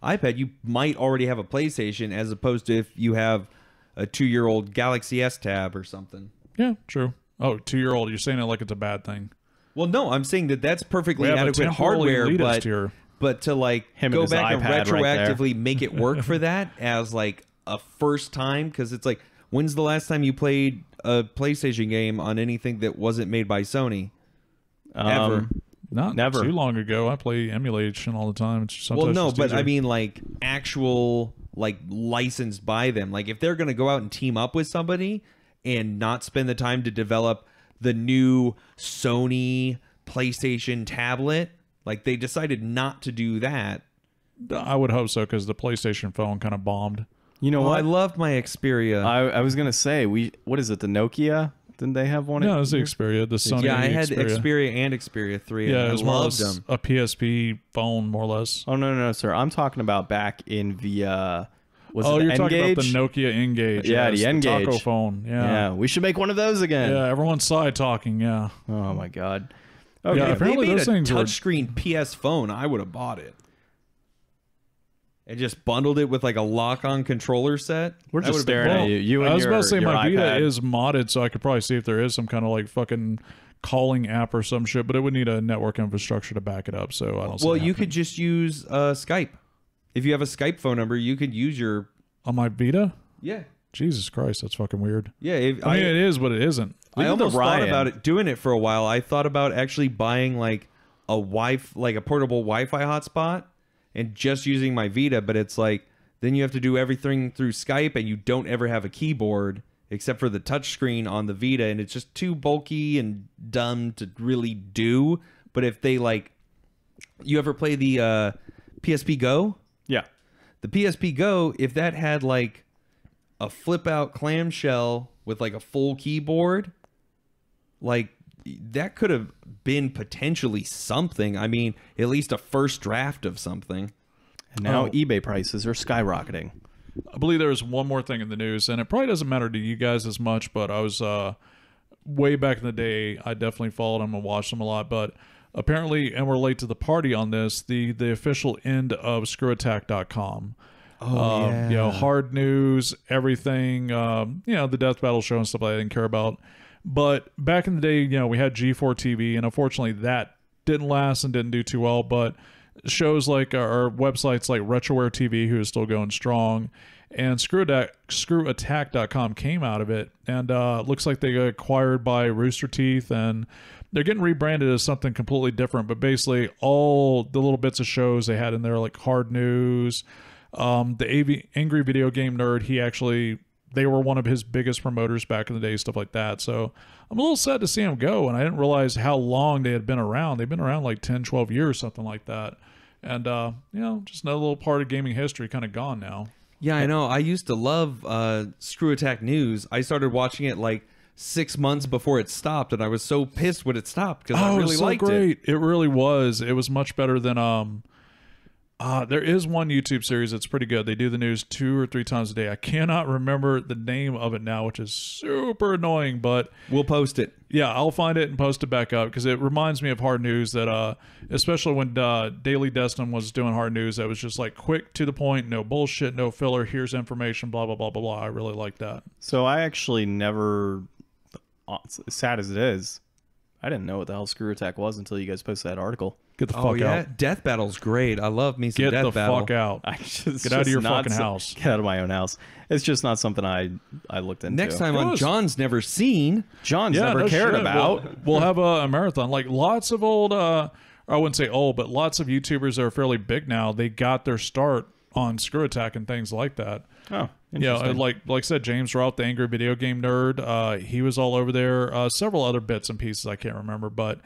iPad, you might already have a PlayStation, as opposed to if you have a 2-year-old Galaxy S Tab or something. Yeah, true. Oh, 2-year-old, you're saying it like it's a bad thing. Well, no, I'm saying that's perfectly adequate hardware, but to like go back and retroactively make it work for that as like a first time, because it's like, when's the last time you played a PlayStation game on anything that wasn't made by Sony? Ever? Never. Too long ago. I play emulation all the time. Well, no, but I mean like actual like licensed by them. Like if they're going to go out and team up with somebody and not spend the time to develop the new Sony PlayStation tablet, like they decided not to do that. I would hope so, because the PlayStation phone kind of bombed. You know what? I loved my Xperia. I was gonna say, what is it? The Nokia? Didn't they have one? No, it was the Xperia. The Sony. Yeah, I had Xperia and Xperia 3. Yeah, it was more or less them. A PSP phone, more or less. Oh no, sir. I'm talking about back in the. You're talking about the Nokia N-Gage. Yeah, the N-Gage. The taco phone. Yeah, we should make one of those again. Yeah, everyone's side talking. Yeah. Oh my god. Okay, yeah, apparently those things were touchscreen PS phone. I would have bought it. And just bundled it with like a lock-on controller set. We're just staring at you. And I was about to say my iPad. Vita is modded, so I could probably see if there is some kind of like fucking calling app or some shit, but it would need a network infrastructure to back it up. So I don't. Well, you could just use Skype. If you have a Skype phone number, you could use your on my Vita. Yeah. Jesus Christ, that's fucking weird. Yeah, I mean it is, but it isn't. I almost thought about doing it for a while. I thought about actually buying like a portable Wi-Fi hotspot and just using my Vita, but it's like then you have to do everything through Skype and you don't ever have a keyboard except for the touchscreen on the Vita, and it's just too bulky and dumb to really do. But if they like, you ever play the PSP Go? Yeah. The PSP Go, if that had like a flip out clamshell with like a full keyboard, like that could have been potentially something. I mean, at least a first draft of something. And now eBay prices are skyrocketing. I believe there was one more thing in the news, and it probably doesn't matter to you guys as much, but I was way back in the day, I definitely followed them and watched them a lot, but apparently, and we're late to the party on this, the official end of ScrewAttack.com. Hard news, everything, the Death Battle show and stuff like that I didn't care about. But back in the day, we had G4 TV, and unfortunately that didn't last and didn't do too well, but shows like our websites like Retroware TV, who is still going strong, and ScrewAttack.com came out of it, and looks like they got acquired by Rooster Teeth, and they're getting rebranded as something completely different. But basically all the little bits of shows they had in there, like Hard News, the Angry Video Game Nerd, they were one of his biggest promoters back in the day, stuff like that. So I'm a little sad to see him go, and I didn't realize how long they had been around. They've been around like 10, 12 years, something like that. And, just another little part of gaming history kind of gone now. Yeah, I know. I used to love Screw Attack News. I started watching it like 6 months before it stopped, and I was so pissed when it stopped because I really liked it. It really was. It was much better than there is one YouTube series that's pretty good. They do the news 2 or 3 times a day. I cannot remember the name of it now, which is super annoying, but we'll post it. Yeah, I'll find it and post it back up, because it reminds me of Hard News, that especially when Daily Destin was doing Hard News, that was just like quick to the point, no bullshit, no filler, here's information, blah, blah, blah, blah, blah. I really like that. So I actually never, sad as it is, I didn't know what the hell Screw Attack was until you guys posted that article. Get the fuck Oh yeah, out. Death Battle's great. I love me some Get Death the Battle. fuck out. Get out of your fucking house. Get out of my own house. It's just not something I looked into. Next time It on was- John's Never Seen. John's Yeah, never no cared shit. about. We'll have a marathon. Like lots of old, I wouldn't say old, but lots of YouTubers that are fairly big now. They got their start on Screw Attack and things like that. Oh, Yeah, interesting. like I said, James Roth, the Angry Video Game Nerd, he was all over there. Several other bits and pieces I can't remember, but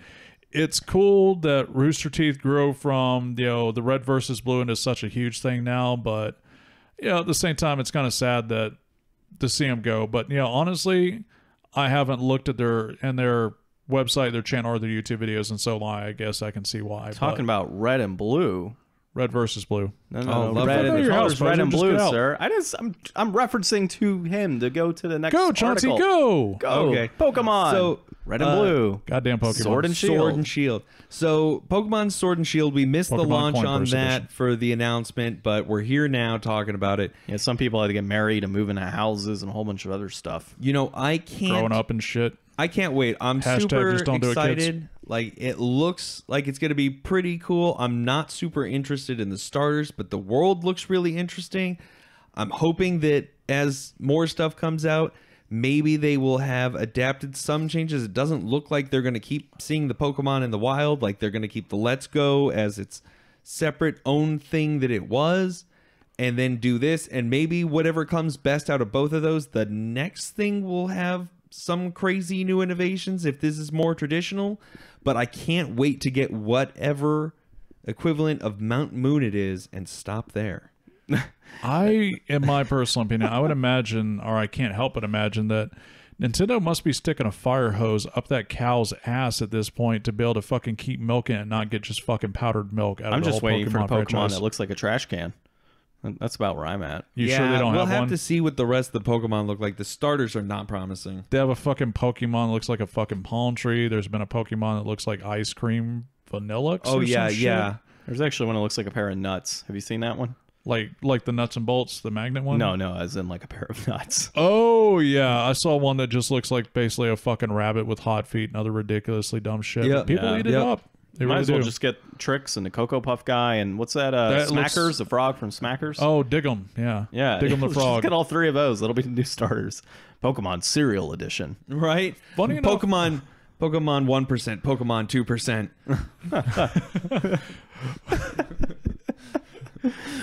it's cool that Rooster Teeth grew from the red versus blue into such a huge thing now. But at the same time, it's kind of sad that to see them go. But honestly, I haven't looked at their website, their channel, or their YouTube videos in so long. I guess I can see why. Talking about red and blue. red versus blue. No, Oh, no, love red that. and Your the house, colors red Poser, and just blue, get out. sir. I'm referencing to him to go to the next Go, Chauncey, article. go! Go. Okay. Pokemon. So, red and blue. Goddamn Pokemon. Sword and Shield. Sword and Shield. So Pokemon Sword and Shield, we missed the Pokemon launch Coin on Purse that Edition. for the announcement, but we're here now talking about it. Yeah, some people had to get married and move into houses and a whole bunch of other stuff. I can't Growing up and shit. I can't wait. I'm Hashtag super just don't do it, kids. excited. Like it looks like it's going to be pretty cool. I'm not super interested in the starters, but the world looks really interesting. I'm hoping that as more stuff comes out, maybe they will have adapted some changes. It doesn't look like they're going to keep seeing the Pokemon in the wild. Like they're going to keep the Let's Go as its separate own thing that it was, and then do this. And maybe whatever comes best out of both of those, the next thing will have some crazy new innovations if this is more traditional. But I can't wait to get whatever equivalent of Mount Moon it is and stop there. In my personal opinion, I would imagine, or I can't help but imagine, that Nintendo must be sticking a fire hose up that cow's ass at this point to be able to fucking keep milking it and not get just fucking powdered milk out of I'm the just whole waiting for the Pokemon franchise. that looks like a trash can. That's about where I'm at. You sure they don't we'll have one? to see what the rest of the Pokemon look like. The starters are not promising. They have a fucking Pokemon that looks like a fucking palm tree. There's been a Pokemon that looks like ice cream vanilla. Oh yeah, yeah. There's actually one that looks like a pair of nuts. Have you seen that one? Like the nuts and bolts, the magnet one. No, as in like a pair of nuts. Oh yeah, I saw one that just looks like basically a fucking rabbit with hot feet and other ridiculously dumb shit. Yeah. But people Yeah. eat it Yep. up. They Might really as well do. just get Trix and the Cocoa Puff guy and what's that? That Smackers, looks- the frog from Smackers. Oh, dig 'em. Yeah. yeah, Dig 'em the Let's frog. Just get all three of those. That'll be the new starters. Pokemon Cereal Edition. Right? Funny enough- Pokemon 1%, Pokemon 2%.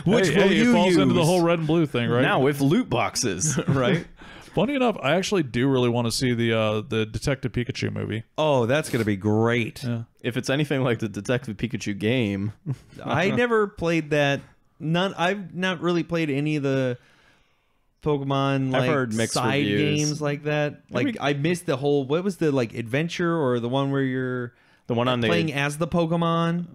Which will Hey, you it falls use? into the whole red and blue thing, right? Now with loot boxes. Right? Funny enough, I actually do really want to see the Detective Pikachu movie. Oh, that's going to be great. Yeah. If it's anything like the Detective Pikachu game, I never played that. I've not really played any of the Pokemon I've like heard mixed side reviews. games like that. Like Maybe- I missed the whole. What was the like adventure or the one where you're the one on the playing as the Pokemon?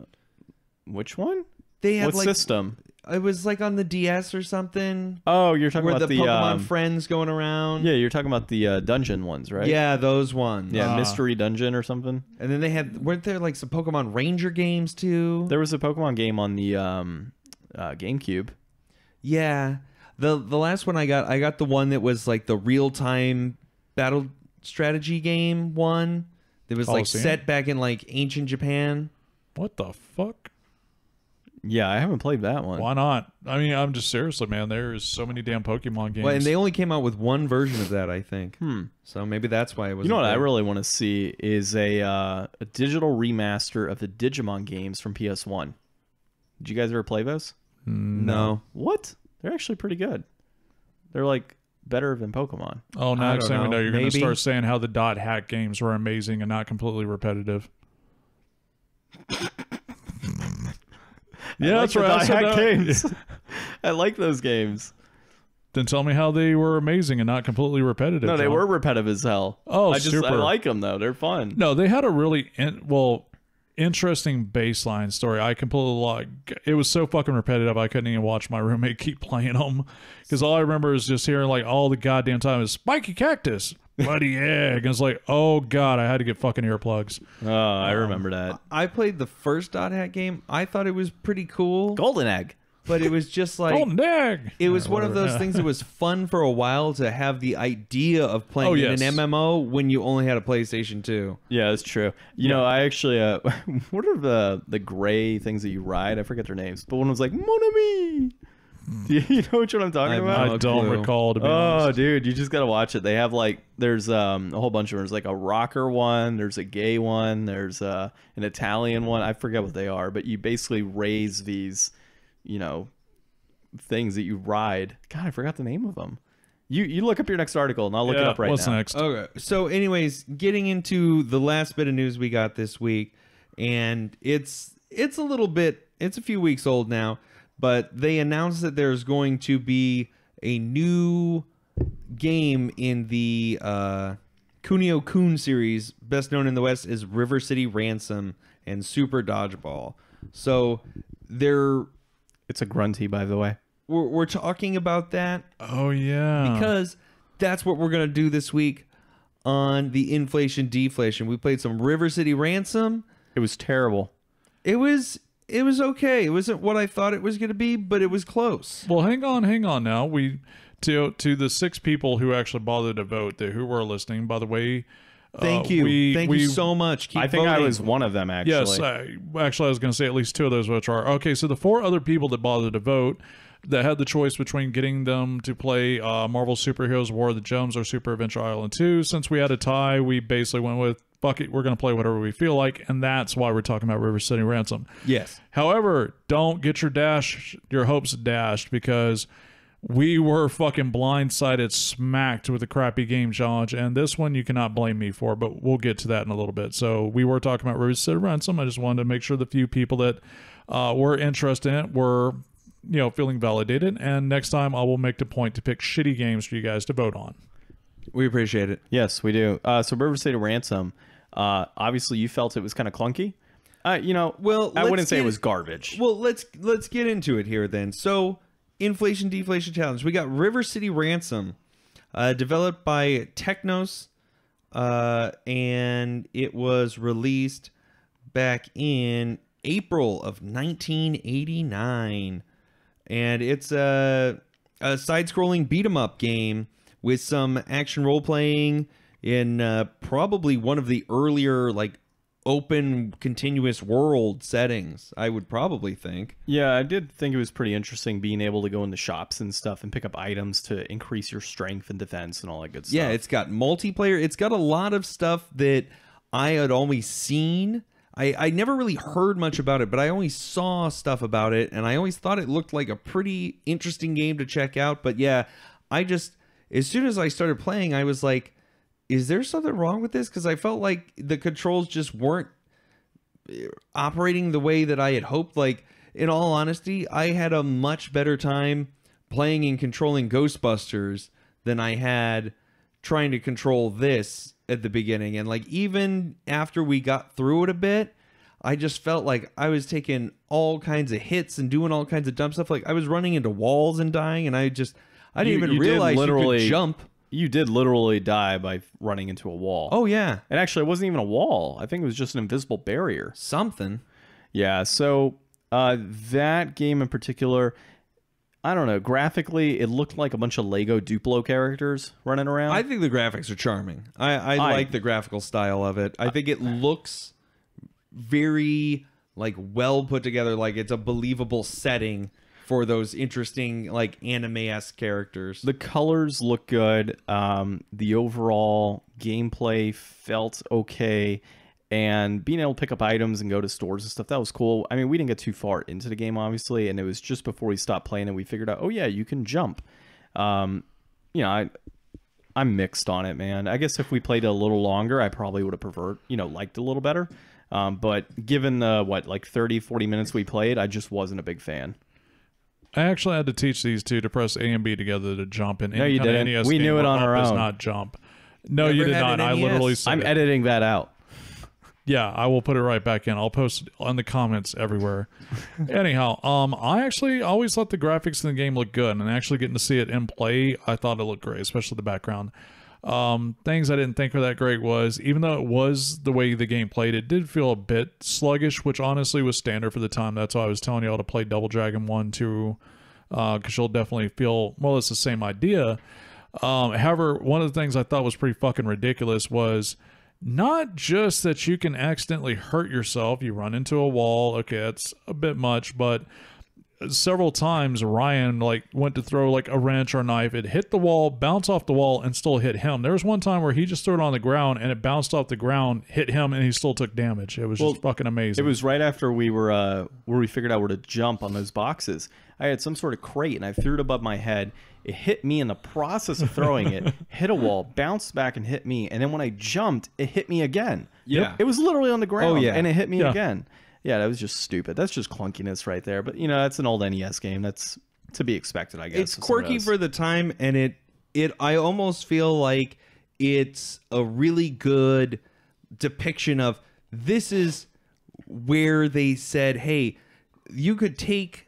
which one? They had What like system? it was like on the DS or something. Oh, you're talking Where about the the Pokemon friends going around. yeah, you're talking about the dungeon ones, right? Yeah, those ones. Yeah, Ah. Mystery Dungeon or something. And then they had weren't there like some Pokemon Ranger games too? There was a Pokemon game on the GameCube. Yeah. The last one I got the one that was like the real time battle strategy game one. That was like Coliseum? set back in like ancient Japan. What the fuck? Yeah, I haven't played that one. Why not? I mean, I'm just seriously, man. There's so many damn Pokemon games. Well, and they only came out with one version of that, I think. So maybe that's why it was. You know what I really want to see is a digital remaster of the Digimon games from PS1. Did you guys ever play those? No. What? They're actually pretty good. They're like better than Pokemon. Oh, now I next don't thing we know. know, you're going to Maybe. start saying how the dot hack games were amazing and not completely repetitive. Yeah, that's right. I said that. games. I like those games. Then tell me how they were amazing and not completely repetitive. No, they John. were repetitive as hell. Oh, I super. like them though. They're fun. No, they had a really interesting baseline story. I completely like. It was so fucking repetitive. I couldn't even watch my roommate keep playing them because all I remember is just hearing like all the goddamn time is spiky cactus, bloody egg, and it's like, oh god, I had to get fucking earplugs. Oh, I remember that. I played the first Dot Hack game. I thought it was pretty cool. Golden Egg. but it was just like Golden Egg. it was one of Whatever. those things that was fun for a while to have the idea of playing Oh, in yes. an MMO when you only had a PlayStation 2. Yeah, that's true. You know, I actually, what are the gray things that you ride? I forget their names, but one was like Mon ami. You know which one I'm talking I have about? no I don't clue. recall, to be Oh, honest. dude, you just gotta watch it. They have like, there's a whole bunch of them. There's like a rocker one, there's a gay one, there's an Italian one. I forget what they are, but you basically raise these, you know, things that you ride. God, I forgot the name of them. You look up your next article, and I'll look it up right What's now. next? Okay. So, anyways, getting into the last bit of news we got this week, and it's a little bit, it's a few weeks old now, but they announced that there's going to be a new game in the Kunio-kun series, best known in the West as River City Ransom and Super Dodgeball. So, It's a grunty, by the way. we're talking about that Oh, yeah. because that's what we're going to do this week on the Inflation Deflation. We played some River City Ransom. It was terrible. It was okay. It wasn't what I thought it was going to be, but it was close. Well, hang on now. We to the 6 people who actually bothered to vote, who were listening, by the way. Thank you. Thank we you so much. Keep I think I voting. was one of them, actually. Yes, actually, I was going to say at least 2 of those votes are okay. So the 4 other people that bothered to vote that had the choice between getting them to play Marvel Superheroes War of the Gems or Super Adventure Island 2. Since we had a tie, we basically went with bucket. We're going to play whatever we feel like, and that's why we're talking about River City Ransom. Yes. However, don't get your hopes dashed, because we were fucking blindsided, smacked with the crappy game challenge, and this one you cannot blame me for, but we'll get to that in a little bit. So we were talking about River City Ransom. I just wanted to make sure the few people that were interested in it were, feeling validated, and next time I will make the point to pick shitty games for you guys to vote on. We appreciate it. Yes, we do. So River City Ransom, obviously you felt it was kind of clunky. Well, I let's wouldn't say it get- was garbage. Well, let's get into it here then. So, Inflation Deflation Challenge. We got River City Ransom, developed by Technos, and it was released back in April of 1989. And it's a side-scrolling beat-em-up game with some action role-playing in probably one of the earlier, like, open continuous world settings, I would probably think. Yeah, I did think it was pretty interesting being able to go into shops and stuff and pick up items to increase your strength and defense and all that good stuff. Yeah, it's got multiplayer. It's got a lot of stuff that I had always seen. I never really heard much about it, but I always saw stuff about it, and I always thought it looked like a pretty interesting game to check out. But yeah, as soon as I started playing, I was like, is there something wrong with this? Because I felt like the controls just weren't operating the way that I had hoped. Like, in all honesty, I had a much better time playing and controlling Ghostbusters than I had trying to control this at the beginning. And like, even after we got through it a bit, I just felt like I was taking all kinds of hits and doing all kinds of dumb stuff. Like, I was running into walls and dying, and I didn't even you did realize you literally could jump. You did literally die by running into a wall. Oh yeah, And actually, it wasn't even a wall. I think it was just an invisible barrier. something. Yeah, so that game in particular, I don't know, graphically, it looked like a bunch of Lego Duplo characters running around. I think the graphics are charming. I like the graphical style of it. I think it looks very like well put together, like it's a believable setting for those interesting like anime-esque characters. The colors look good. The overall gameplay felt okay. And being able to pick up items and go to stores and stuff, that was cool. I mean, we didn't get too far into the game, obviously, and it was just before we stopped playing and we figured out, oh yeah, you can jump. I'm mixed on it, man. I guess if we played it a little longer, I probably would have liked it a little better. But given the 30, 40 minutes we played, I just wasn't a big fan. I actually had to teach these two to press A and B together to jump. And No, you didn't. NES We game knew it where on up our is own. not jump. No, Never you did had not. an I NES. literally said I'm it. editing that out. Yeah, I will put it right back in. I'll post it on the comments everywhere. Anyhow, I actually always thought the graphics in the game looked good, and actually getting to see it in play, I thought it looked great, especially the background. Things I didn't think were that great was, even though it was the way the game played, it did feel a bit sluggish, which honestly was standard for the time. That's why I was telling y'all to play Double Dragon 1, 2, because you'll definitely feel more or less the same idea. However, one of the things I thought was pretty fucking ridiculous was not just that you can accidentally hurt yourself. You run into a wall. Okay, that's a bit much, but several times Ryan like went to throw like a wrench or a knife. It hit the wall, bounced off the wall, and still hit him. There was one time where he just threw it on the ground and it bounced off the ground, hit him, and he still took damage. It was just fucking amazing. It was right after we were where we figured out where to jump on those boxes. I had some sort of crate and I threw it above my head. It hit me in the process of throwing it, hit a wall, bounced back and hit me. And then when I jumped, it hit me again. Yeah. It was literally on the ground. Oh, yeah. And it hit me again. Yeah, that was just stupid. That's just clunkiness right there. But, you know, that's an old NES game. That's to be expected, I guess. It's quirky for the time, and I almost feel like it's a really good depiction of this is where they said, hey, you could take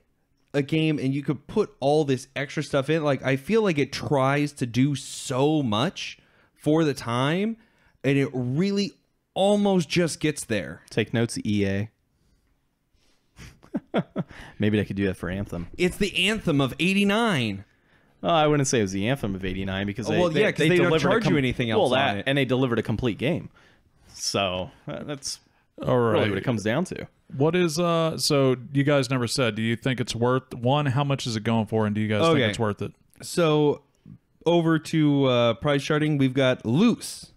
a game and you could put all this extra stuff in. Like, I feel like it tries to do so much for the time, and it really almost just gets there. Take notes, EA. Maybe they could do that for Anthem. It's the Anthem of '89. I wouldn't say it was the Anthem of '89 because they don't charge you anything else on it. And they delivered a complete game. So that's all right. Really what it comes down to. What is so you guys never said, do you think it's worth one, how much is it going for, and do you guys think it's worth it? So over to price charting, we've got Loose.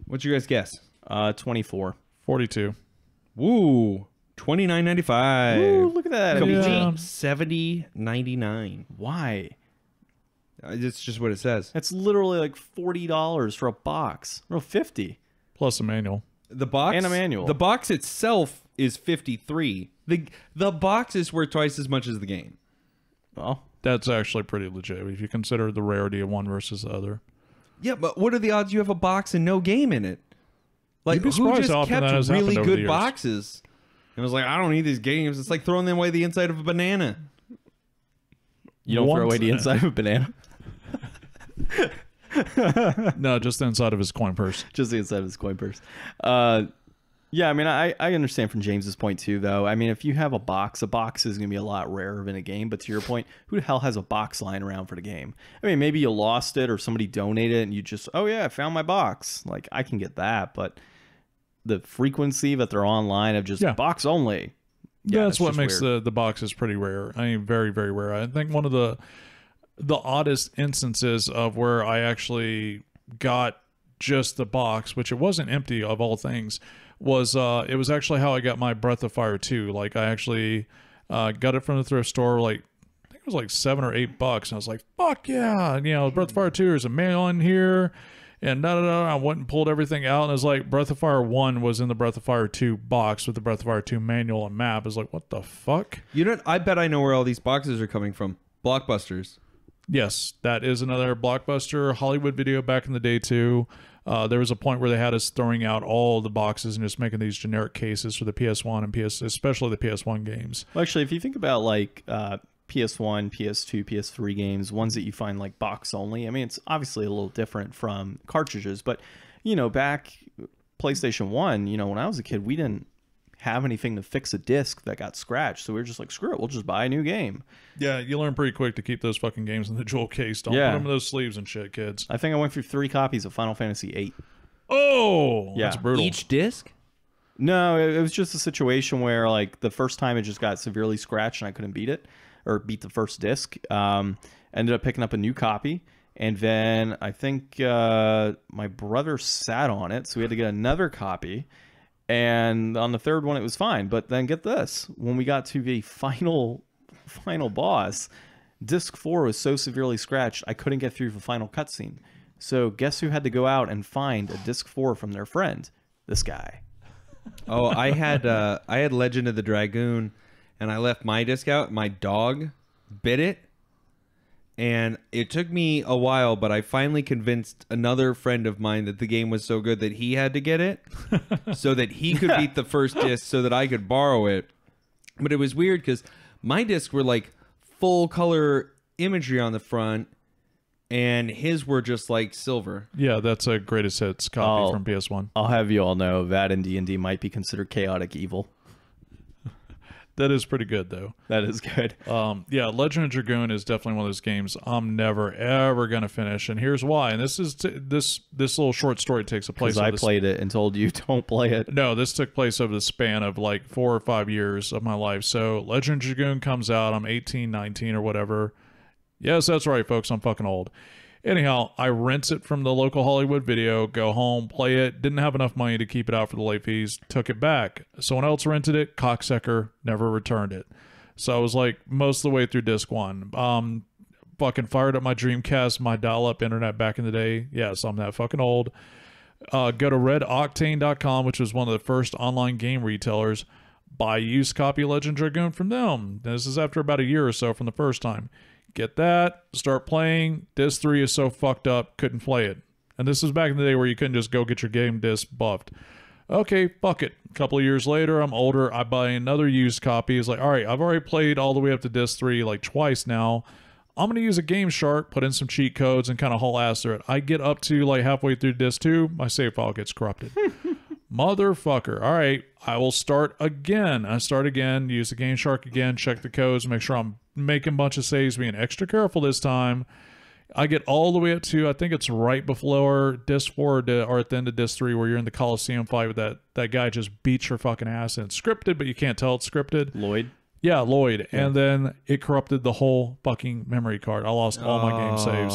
What's your guys' guess? 24. 42. Woo. $29.95. Ooh, look at that. $70.99. Why? It's just what it says. That's literally like $40 for a box. No, $50. Plus a manual. The box and a manual. The box itself is $53. The box is worth twice as much as the game. Well, that's actually pretty legit if you consider the rarity of one versus the other. Yeah, but what are the odds you have a box and no game in it? Like, who just kept really good boxes? And I was like, I don't need these games. It's like throwing away the inside of a banana. You don't throw away the inside of a banana? No, just the inside of his coin purse. Just the inside of his coin purse. Yeah, I mean, I understand from James's point too, though. I mean, if you have a box is going to be a lot rarer in a game. But to your point, who the hell has a box lying around for the game? I mean, maybe you lost it or somebody donated it and you just, oh yeah, I found my box. Like, I can get that. But the frequency that they're online of just box only. Yeah, that's what makes the boxes pretty rare. I mean, very, very rare. I think one of the oddest instances of where I actually got just the box, which it wasn't empty of all things, was it was actually how I got my Breath of Fire 2. Like, I actually got it from the thrift store, like, I think it was like $7 or $8, and I was like, fuck yeah, and, you know, Breath of Fire 2, there's a mail in here, and I went and pulled everything out, and it was like Breath of Fire 1 was in the Breath of Fire 2 box with the Breath of Fire 2 manual and map. I was like, what the fuck? You know, I bet I know where all these boxes are coming from. Blockbusters. Yes, that is another Blockbuster Hollywood Video back in the day too. There was a point where they had us throwing out all the boxes and just making these generic cases for the PS1 and especially the PS1 games. Well, actually, if you think about like PS1, PS2, PS3 games, ones that you find like box only, I mean, it's obviously a little different from cartridges, but you know, back PlayStation 1, you know, when I was a kid, we didn't have anything to fix a disc that got scratched, so we were just like, screw it, we'll just buy a new game. Yeah, you learn pretty quick to keep those fucking games in the jewel case. Don't put them in those sleeves and shit, kids. I think I went through 3 copies of Final Fantasy VIII. Oh, yeah. That's brutal. Each disc? No, it was just a situation where like the first time it just got severely scratched and I couldn't beat it, or beat the first disc. Ended up picking up a new copy, and then I think my brother sat on it, so we had to get another copy. And on the third one, it was fine. But then get this. When we got to the final boss, disc 4 was so severely scratched, I couldn't get through the final cutscene. So guess who had to go out and find a disc 4 from their friend? This guy. Oh, I had Legend of the Dragoon, and I left my disc out. My dog bit it. And it took me a while, but I finally convinced another friend of mine that the game was so good that he had to get it so that he could beat the first disc so that I could borrow it. But it was weird because my discs were like full color imagery on the front, and his were just like silver. Yeah, that's a greatest hits copy Oh. from PS1. I'll have you all know that in D&D might be considered chaotic evil. That is pretty good though. That is good. Yeah, Legend of Dragoon is definitely one of those games I'm never ever gonna finish, and here's why. And this is this little short story takes a place. Because I played it and told you don't play it. No, this took place over the span of like 4 or 5 years of my life. So Legend of Dragoon comes out. I'm 18, 19 or whatever. Yes, that's right, folks. I'm fucking old. Anyhow, I rent it from the local Hollywood Video, go home, play it. Didn't have enough money to keep it out for the late fees. Took it back. Someone else rented it. Cocksucker never returned it. So I was like most of the way through disc 1. Fucking fired up my Dreamcast, my dial-up internet back in the day. Yes, I'm that fucking old. Go to redoctane.com, which was one of the first online game retailers. Buy used copy of Legend of Dragoon from them. This is after about a year or so from the first time. Get that, start playing. Disc 3 is so fucked up, couldn't play it. And this was back in the day where you couldn't just go get your game disc buffed. Okay, fuck it. A couple of years later, I'm older. I buy another used copy. It's like, all right, I've already played all the way up to disc 3 like twice now. I'm going to use a Game Shark, put in some cheat codes, and kind of haul ass through it. I get up to like halfway through disc 2, my save file gets corrupted. Motherfucker. All right, I will start again. I start again, use the Game Shark again, check the codes, make sure I'm making a bunch of saves, being extra careful this time. I get all the way up to, I think it's right before disc 4 or at the end of disc 3 where you're in the Coliseum fight with that guy just beats your fucking ass, and it's scripted, but you can't tell it's scripted. Lloyd? Yeah, Lloyd. Yeah. And then it corrupted the whole fucking memory card. I lost all my game saves.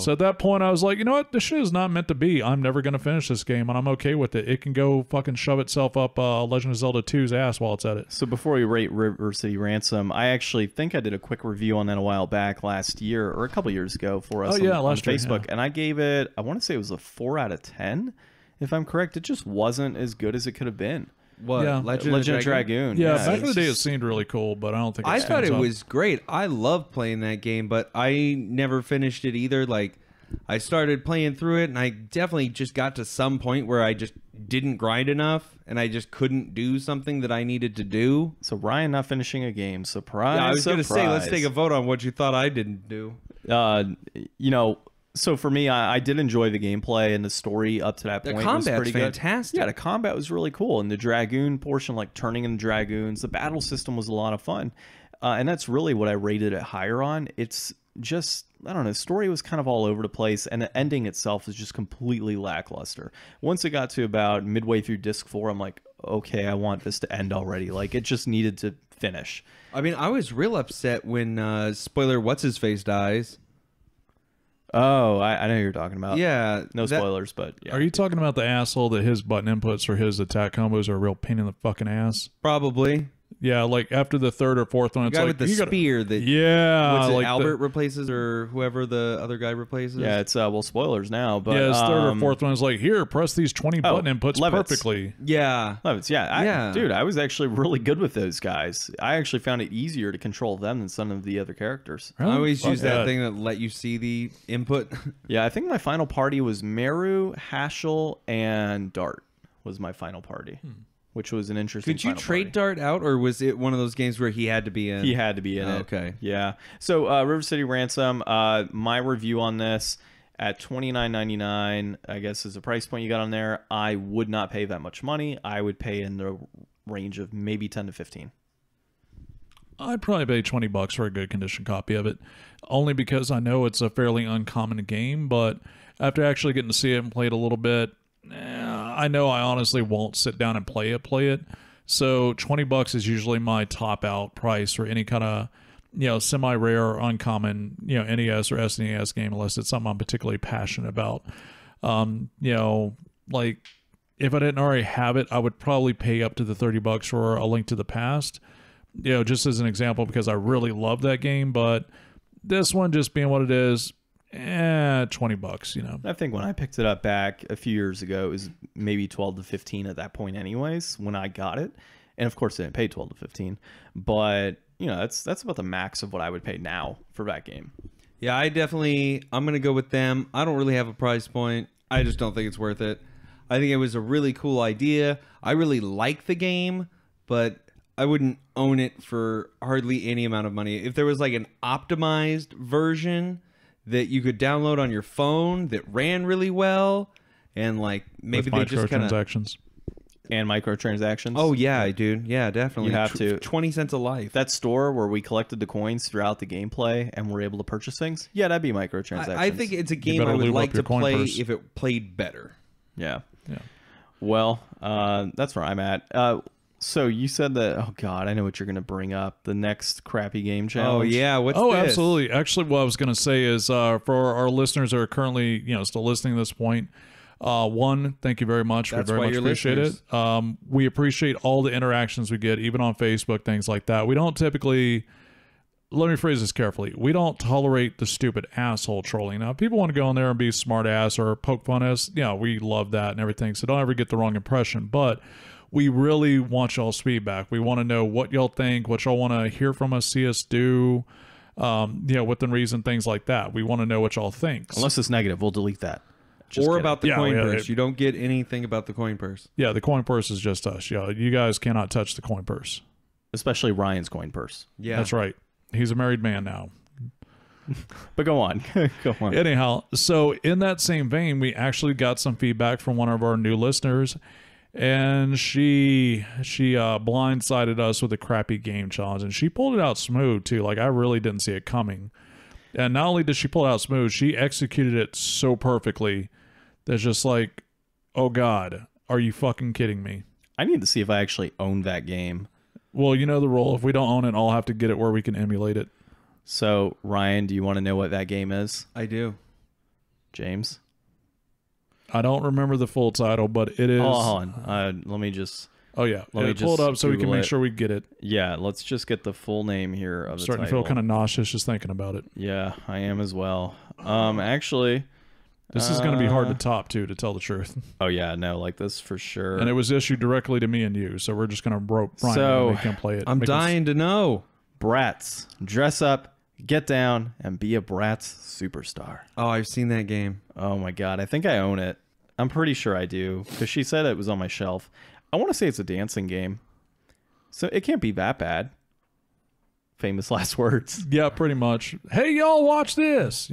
So at that point, I was like, you know what? This shit is not meant to be. I'm never going to finish this game, and I'm okay with it. It can go fucking shove itself up Legend of Zelda 2's ass while it's at it. So before we rate River City Ransom, I actually think I did a quick review on that a while back last year, or a couple years ago for us on last year, Facebook. yeah. And I gave it, I want to say it was a 4 out of 10. If I'm correct, it just wasn't as good as it could have been. What? Yeah. Legend of Dragoon? Yeah, back it's in the day, it just- seemed really cool, but I don't think it I thought stands it up. was great. I loved playing that game, but I never finished it either. Like, I started playing through it, and I definitely just got to some point where I just didn't grind enough, and I just couldn't do something that I needed to do. So Ryan not finishing a game. Surprise, Yeah, I was going to say, let's surprise. take a vote on what you thought I didn't do. You know, so for me, I did enjoy the gameplay and the story up to that The point. was combat's pretty good. fantastic. Yeah, the combat was really cool, and the dragoon portion, like turning in dragoons, the battle system was a lot of fun, and that's really what I rated it higher on. It's just, I don't know, the story was kind of all over the place, and the ending itself was just completely lackluster. Once it got to about midway through disc 4, I'm like, okay, I want this to end already. Like, it just needed to finish. I mean, I was real upset when, spoiler, what's-his-face dies. Oh, I know who you're talking about. Yeah. No that- spoilers, but yeah. Are you talking about the asshole that his button inputs or his attack combos are a real pain in the fucking ass? Probably. Yeah, like after the third or fourth one, The it's guy like with the you gotta- spear that Yeah, what's it, like Albert replaces or whoever the other guy replaces. Yeah, it's well, spoilers now, but his third or fourth one is like, here, press these 20 button inputs Levitz. perfectly. Yeah. Levitz, Yeah. dude, I was actually really good with those guys. I actually found it easier to control them than some of the other characters. I always Fuck use that yeah. thing that let you see the input. Yeah, I think my final party was Meru, Haschel, and Dart was my final party, which was an interesting. Could you final trade party. Dart out, or was it one of those games where he had to be in? He had to be in Oh, it. okay. Yeah. So River City Ransom, my review on this at $29.99, I guess is the price point you got on there. I would not pay that much money. I would pay in the range of maybe 10 to 15. I'd probably pay $20 for a good condition copy of it, only because I know it's a fairly uncommon game. But after actually getting to see it and play it a little bit, I know I honestly won't sit down and play it. So $20 is usually my top out price for any kind of, semi-rare or uncommon, NES or SNES game, unless it's something I'm particularly passionate about. Like if I didn't already have it, I would probably pay up to the $30 for A Link to the Past. Just as an example, because I really love that game, but this one just being what it is, $20, I think when I picked it up back a few years ago, it was maybe 12 to 15 at that point anyways, when I got it. And of course I didn't pay 12 to 15, but that's about the max of what I would pay now for that game. Yeah, I'm going to go with them. I don't really have a price point. I just don't think it's worth it. I think it was a really cool idea. I really like the game, but I wouldn't own it for hardly any amount of money. If there was like an optimized version that you could download on your phone that ran really well, and like maybe With they just kind of. microtransactions. And microtransactions. Oh yeah, dude. Yeah, definitely. You have to. 20 cents a life. That store where we collected the coins throughout the gameplay and were able to purchase things. Yeah, that'd be microtransactions. I think it's a game better I would lube like up your to coin play purse. if it played better. Yeah. Yeah. Well, that's where I'm at. So you said that. Oh God, I know what you're gonna bring up. The next crappy game Oh challenge. yeah, what's Oh, this? absolutely. Actually, what I was going to say is for our listeners that are currently, still listening at this point, one, thank you very much. That's we very why much you're appreciate listeners. it. We appreciate all the interactions we get, even on Facebook, things like that. We don't typically, let me phrase this carefully. We don't tolerate the stupid asshole trolling. Now, if people want to go in there and be smart ass or poke fun at us, we love that and everything. So don't ever get the wrong impression. But we really want y'all's feedback. We want to know what y'all think, what y'all want to hear from us, see us do, within reason, things like that. We want to know what y'all think. Unless it's negative, we'll delete that. Just Or kidding. about the Yeah, coin yeah, purse. it- You don't get anything about the coin purse. Yeah, the coin purse is just us. You guys cannot touch the coin purse. especially Ryan's coin purse. Yeah, That's right. He's a married man now. But go on, go on. Anyhow, so in that same vein, we actually got some feedback from one of our new listeners, and she blindsided us with a crappy game challenge, and she pulled it out smooth too. Like, I really didn't see it coming. And not only did she pull it out smooth, she executed it so perfectly that's just like, oh God, are you fucking kidding me? I need to see if I actually own that game. Well, you know the rule. If we don't own it, I'll have to get it where we can emulate it. So, Ryan, do you want to know what that game is? I do. James? I don't remember the full title, but it is. Oh, hold on. Let me just... Oh yeah, Let me pull it just up so we can Google make it. sure we get it. Yeah, let's just get the full name here of the Starting to title. feel kind of nauseous just thinking about it. Yeah, I am as well. Actually... This is going to be hard to top too, to tell the truth. Oh, yeah, no, like this for sure. And it was issued directly to me and you, so we're just going to rope Brian So, and make him play it. I'm Make us- dying to know. Bratz. Dress up, get down, and be a Bratz superstar. Oh, I've seen that game. Oh, my God. I think I own it. I'm pretty sure I do, because she said it was on my shelf. I want to say it's a dancing game. So it can't be that bad. Famous last words. Yeah, pretty much. Hey, y'all, watch this.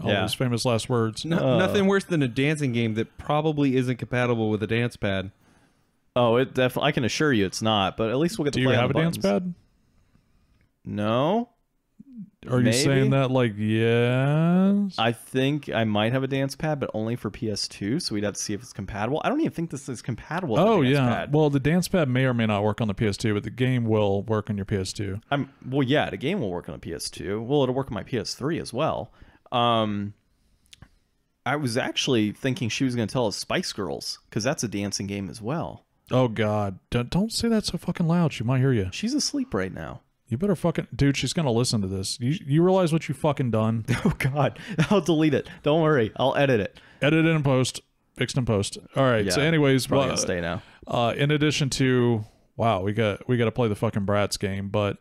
All Yeah. those famous last words. Nothing worse than a dancing game that probably isn't compatible with a dance pad. Oh, it definitely. I can assure you it's not, but at least we'll get Do to you play on have a the dance buttons. pad? No. Are you Maybe. saying that like yes? I think I might have a dance pad, but only for PS2, so we'd have to see if it's compatible. I don't even think this is compatible with Oh the dance yeah. pad. Well, the dance pad may or may not work on the PS2, but the game will work on your PS2. Well, yeah, the game will work on a PS2. Well, it'll work on my PS3 as well. I was actually thinking she was going to tell us Spice Girls, because that's a dancing game as well. Oh God! Don't say that so fucking loud. She might hear you. She's asleep right now. You better fucking dude. She's gonna listen to this. You realize what you fucking done? Oh, God. I'll delete it. Don't worry. I'll edit it. Edit it in post. Fixed in post. All right. Yeah, So, anyways, Probably going to stay now. in addition to we got to play the fucking Bratz game, but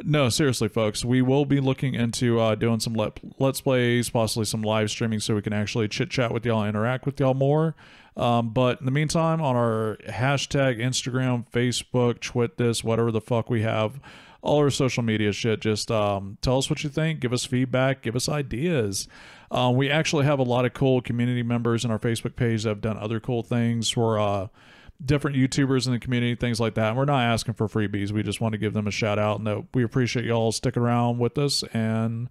no, seriously, folks, we will be looking into doing some let's plays, possibly some live streaming, so we can actually chit chat with y'all, interact with y'all more. But in the meantime, on our hashtag Instagram, Facebook, Twit this, whatever the fuck we have, all our social media shit, just tell us what you think, give us feedback, give us ideas. We actually have a lot of cool community members in our Facebook page that have done other cool things for different YouTubers in the community, things like that. And we're not asking for freebies. We just want to give them a shout out, and that we appreciate y'all sticking around with us. And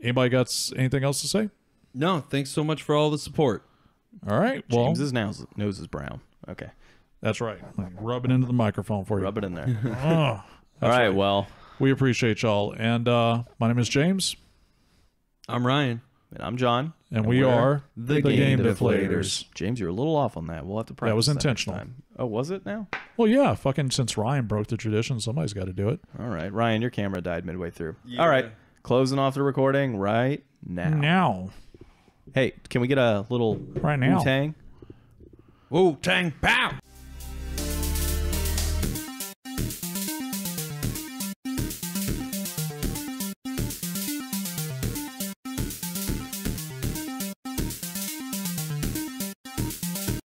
anybody got anything else to say? No, thanks so much for all the support. All right. Well, James's nose is brown. Okay. that's right. Like, rub it into the microphone for you. Rub it in there. Oh, All right. Well, we appreciate y'all. And my name is James, I'm Ryan. and I'm John. and we we're are the Game Game Deflators. James, you're a little off on that. We'll have to practice. was that next intentional. time. Oh, was it now? Well, yeah. Fucking since Ryan broke the tradition, somebody's got to do it. All right. Ryan, your camera died midway through. Yeah. All right. Closing off the recording right now. Now, Hey, can we get a little right now. Wu-Tang? Woo, Tang, pow!